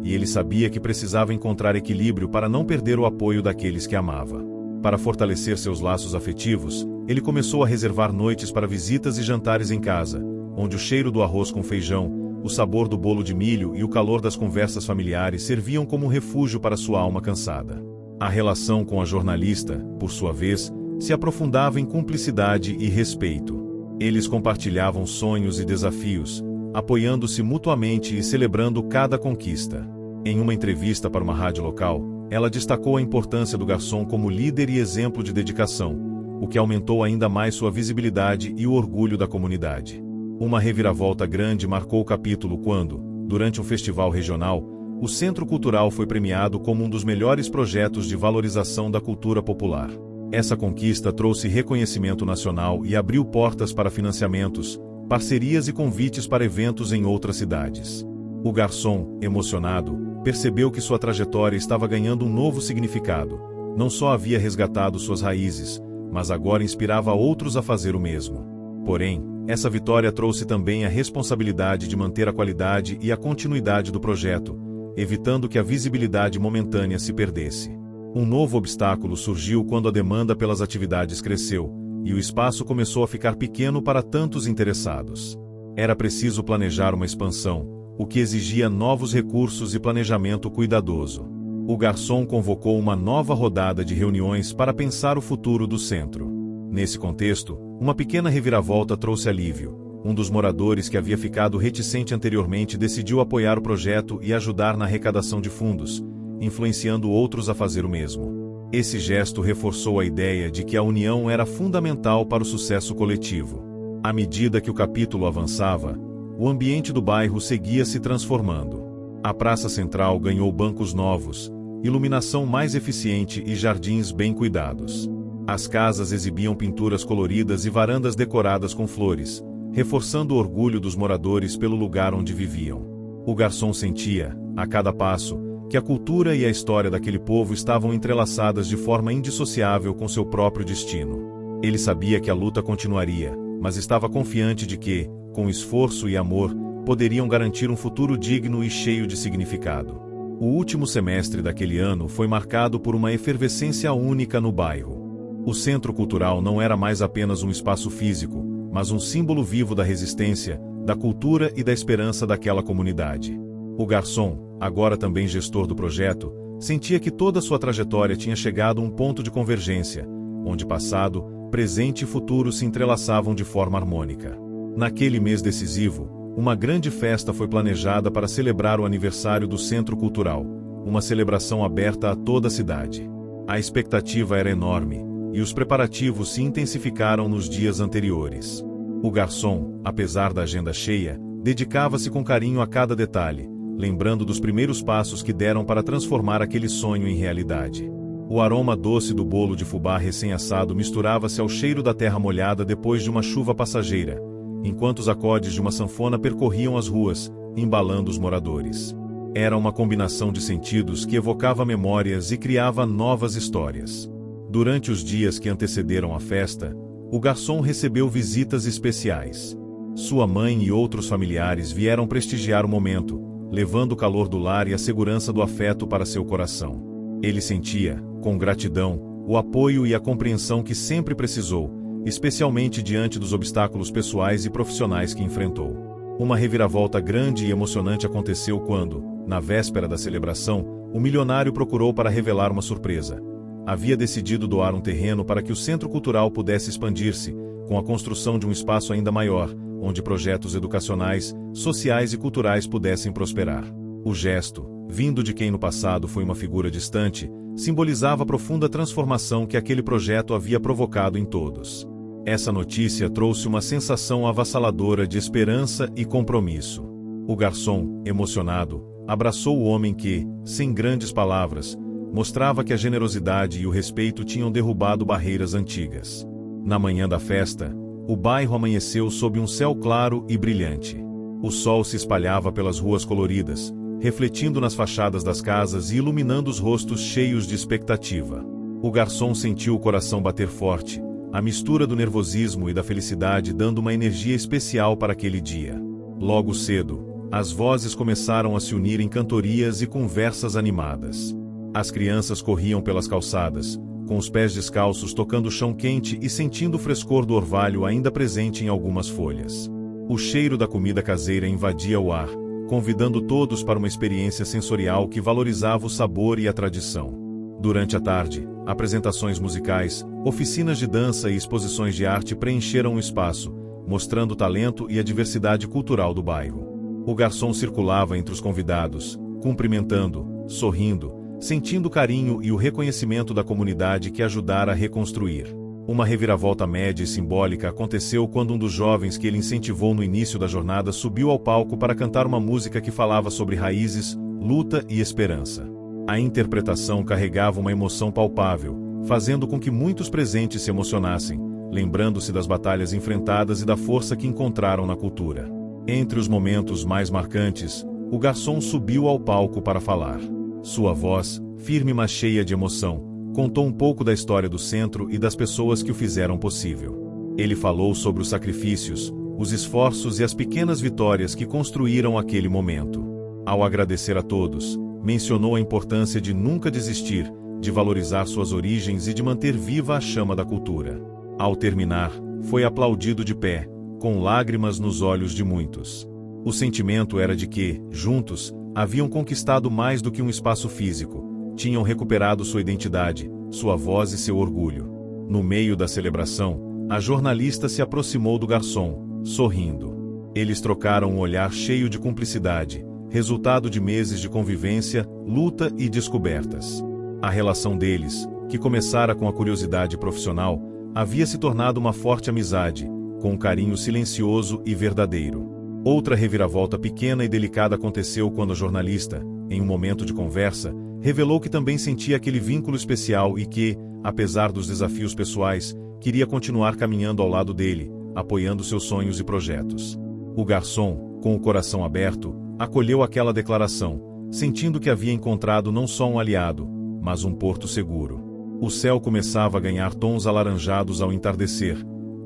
e ele sabia que precisava encontrar equilíbrio para não perder o apoio daqueles que amava. Para fortalecer seus laços afetivos, ele começou a reservar noites para visitas e jantares em casa, onde o cheiro do arroz com feijão, o sabor do bolo de milho e o calor das conversas familiares serviam como um refúgio para sua alma cansada. A relação com a jornalista, por sua vez, se aprofundava em cumplicidade e respeito. Eles compartilhavam sonhos e desafios, apoiando-se mutuamente e celebrando cada conquista. Em uma entrevista para uma rádio local, ela destacou a importância do garçom como líder e exemplo de dedicação, o que aumentou ainda mais sua visibilidade e o orgulho da comunidade. Uma reviravolta grande marcou o capítulo quando, durante um festival regional, o Centro Cultural foi premiado como um dos melhores projetos de valorização da cultura popular. Essa conquista trouxe reconhecimento nacional e abriu portas para financiamentos, parcerias e convites para eventos em outras cidades. O garçom, emocionado, percebeu que sua trajetória estava ganhando um novo significado. Não só havia resgatado suas raízes, mas agora inspirava outros a fazer o mesmo. Porém, essa vitória trouxe também a responsabilidade de manter a qualidade e a continuidade do projeto, evitando que a visibilidade momentânea se perdesse. Um novo obstáculo surgiu quando a demanda pelas atividades cresceu, e o espaço começou a ficar pequeno para tantos interessados. Era preciso planejar uma expansão, o que exigia novos recursos e planejamento cuidadoso. O garçom convocou uma nova rodada de reuniões para pensar o futuro do centro. Nesse contexto, uma pequena reviravolta trouxe alívio. Um dos moradores que havia ficado reticente anteriormente decidiu apoiar o projeto e ajudar na arrecadação de fundos, influenciando outros a fazer o mesmo. Esse gesto reforçou a ideia de que a união era fundamental para o sucesso coletivo. À medida que o capítulo avançava, o ambiente do bairro seguia se transformando. A praça central ganhou bancos novos, iluminação mais eficiente e jardins bem cuidados. As casas exibiam pinturas coloridas e varandas decoradas com flores, reforçando o orgulho dos moradores pelo lugar onde viviam. O garçom sentia, a cada passo, que a cultura e a história daquele povo estavam entrelaçadas de forma indissociável com seu próprio destino. Ele sabia que a luta continuaria, mas estava confiante de que, com esforço e amor, poderiam garantir um futuro digno e cheio de significado. O último semestre daquele ano foi marcado por uma efervescência única no bairro. O Centro Cultural não era mais apenas um espaço físico, mas um símbolo vivo da resistência, da cultura e da esperança daquela comunidade. O garçom, agora também gestor do projeto, sentia que toda sua trajetória tinha chegado a um ponto de convergência, onde passado, presente e futuro se entrelaçavam de forma harmônica. Naquele mês decisivo, uma grande festa foi planejada para celebrar o aniversário do Centro Cultural, uma celebração aberta a toda a cidade. A expectativa era enorme, e os preparativos se intensificaram nos dias anteriores. O garçom, apesar da agenda cheia, dedicava-se com carinho a cada detalhe, lembrando dos primeiros passos que deram para transformar aquele sonho em realidade. O aroma doce do bolo de fubá recém-assado misturava-se ao cheiro da terra molhada depois de uma chuva passageira, enquanto os acordes de uma sanfona percorriam as ruas, embalando os moradores. Era uma combinação de sentidos que evocava memórias e criava novas histórias. Durante os dias que antecederam a festa, o garçom recebeu visitas especiais. Sua mãe e outros familiares vieram prestigiar o momento, levando o calor do lar e a segurança do afeto para seu coração. Ele sentia, com gratidão, o apoio e a compreensão que sempre precisou, especialmente diante dos obstáculos pessoais e profissionais que enfrentou. Uma reviravolta grande e emocionante aconteceu quando, na véspera da celebração, o milionário procurou para revelar uma surpresa. Havia decidido doar um terreno para que o Centro Cultural pudesse expandir-se, com a construção de um espaço ainda maior, onde projetos educacionais, sociais e culturais pudessem prosperar. O gesto, vindo de quem no passado foi uma figura distante, simbolizava a profunda transformação que aquele projeto havia provocado em todos. Essa notícia trouxe uma sensação avassaladora de esperança e compromisso. O garçom, emocionado, abraçou o homem que, sem grandes palavras, mostrava que a generosidade e o respeito tinham derrubado barreiras antigas. Na manhã da festa, o bairro amanheceu sob um céu claro e brilhante. O sol se espalhava pelas ruas coloridas, refletindo nas fachadas das casas e iluminando os rostos cheios de expectativa. O garçom sentiu o coração bater forte, a mistura do nervosismo e da felicidade dando uma energia especial para aquele dia. Logo cedo, as vozes começaram a se unir em cantorias e conversas animadas. As crianças corriam pelas calçadas, com os pés descalços tocando o chão quente e sentindo o frescor do orvalho ainda presente em algumas folhas. O cheiro da comida caseira invadia o ar, convidando todos para uma experiência sensorial que valorizava o sabor e a tradição. Durante a tarde, apresentações musicais, oficinas de dança e exposições de arte preencheram o espaço, mostrando o talento e a diversidade cultural do bairro. O garçom circulava entre os convidados, cumprimentando, sorrindo, sentindo o carinho e o reconhecimento da comunidade que ajudara a reconstruir. Uma reviravolta média e simbólica aconteceu quando um dos jovens que ele incentivou no início da jornada subiu ao palco para cantar uma música que falava sobre raízes, luta e esperança. A interpretação carregava uma emoção palpável, fazendo com que muitos presentes se emocionassem, lembrando-se das batalhas enfrentadas e da força que encontraram na cultura. Entre os momentos mais marcantes, o garçom subiu ao palco para falar. Sua voz, firme mas cheia de emoção, contou um pouco da história do centro e das pessoas que o fizeram possível. Ele falou sobre os sacrifícios, os esforços e as pequenas vitórias que construíram aquele momento. Ao agradecer a todos, mencionou a importância de nunca desistir, de valorizar suas origens e de manter viva a chama da cultura. Ao terminar, foi aplaudido de pé, com lágrimas nos olhos de muitos. O sentimento era de que, juntos, haviam conquistado mais do que um espaço físico, tinham recuperado sua identidade, sua voz e seu orgulho. No meio da celebração, a jornalista se aproximou do garçom, sorrindo. Eles trocaram um olhar cheio de cumplicidade, resultado de meses de convivência, luta e descobertas. A relação deles, que começara com a curiosidade profissional, havia se tornado uma forte amizade, com um carinho silencioso e verdadeiro. Outra reviravolta pequena e delicada aconteceu quando a jornalista, em um momento de conversa, revelou que também sentia aquele vínculo especial e que, apesar dos desafios pessoais, queria continuar caminhando ao lado dele, apoiando seus sonhos e projetos. O garçom, com o coração aberto, acolheu aquela declaração, sentindo que havia encontrado não só um aliado, mas um porto seguro. O céu começava a ganhar tons alaranjados ao entardecer,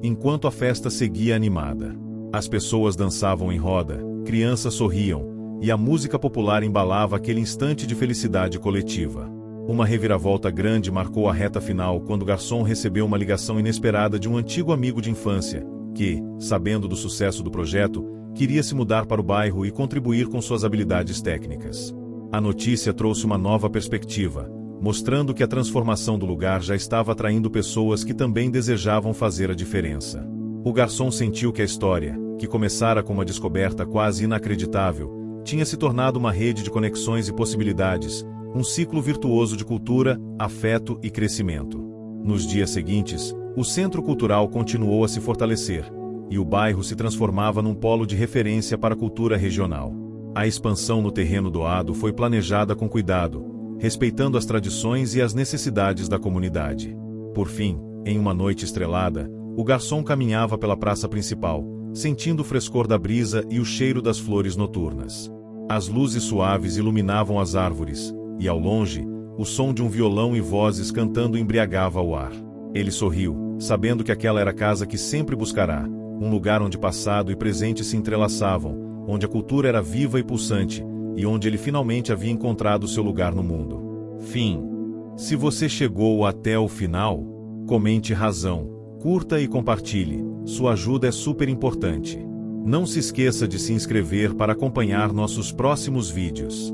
enquanto a festa seguia animada. As pessoas dançavam em roda, crianças sorriam, e a música popular embalava aquele instante de felicidade coletiva. Uma reviravolta grande marcou a reta final quando o garçom recebeu uma ligação inesperada de um antigo amigo de infância, que, sabendo do sucesso do projeto, queria se mudar para o bairro e contribuir com suas habilidades técnicas. A notícia trouxe uma nova perspectiva, mostrando que a transformação do lugar já estava atraindo pessoas que também desejavam fazer a diferença. O garçom sentiu que a história, que começara com uma descoberta quase inacreditável, tinha se tornado uma rede de conexões e possibilidades, um ciclo virtuoso de cultura, afeto e crescimento. Nos dias seguintes, o centro cultural continuou a se fortalecer, e o bairro se transformava num polo de referência para a cultura regional. A expansão no terreno doado foi planejada com cuidado, respeitando as tradições e as necessidades da comunidade. Por fim, em uma noite estrelada, o garçom caminhava pela praça principal, sentindo o frescor da brisa e o cheiro das flores noturnas. As luzes suaves iluminavam as árvores, e ao longe, o som de um violão e vozes cantando embriagava o ar. Ele sorriu, sabendo que aquela era a casa que sempre buscará, um lugar onde passado e presente se entrelaçavam, onde a cultura era viva e pulsante, e onde ele finalmente havia encontrado seu lugar no mundo. Fim. Se você chegou até o final, comente razão, curta e compartilhe, sua ajuda é super importante. Não se esqueça de se inscrever para acompanhar nossos próximos vídeos.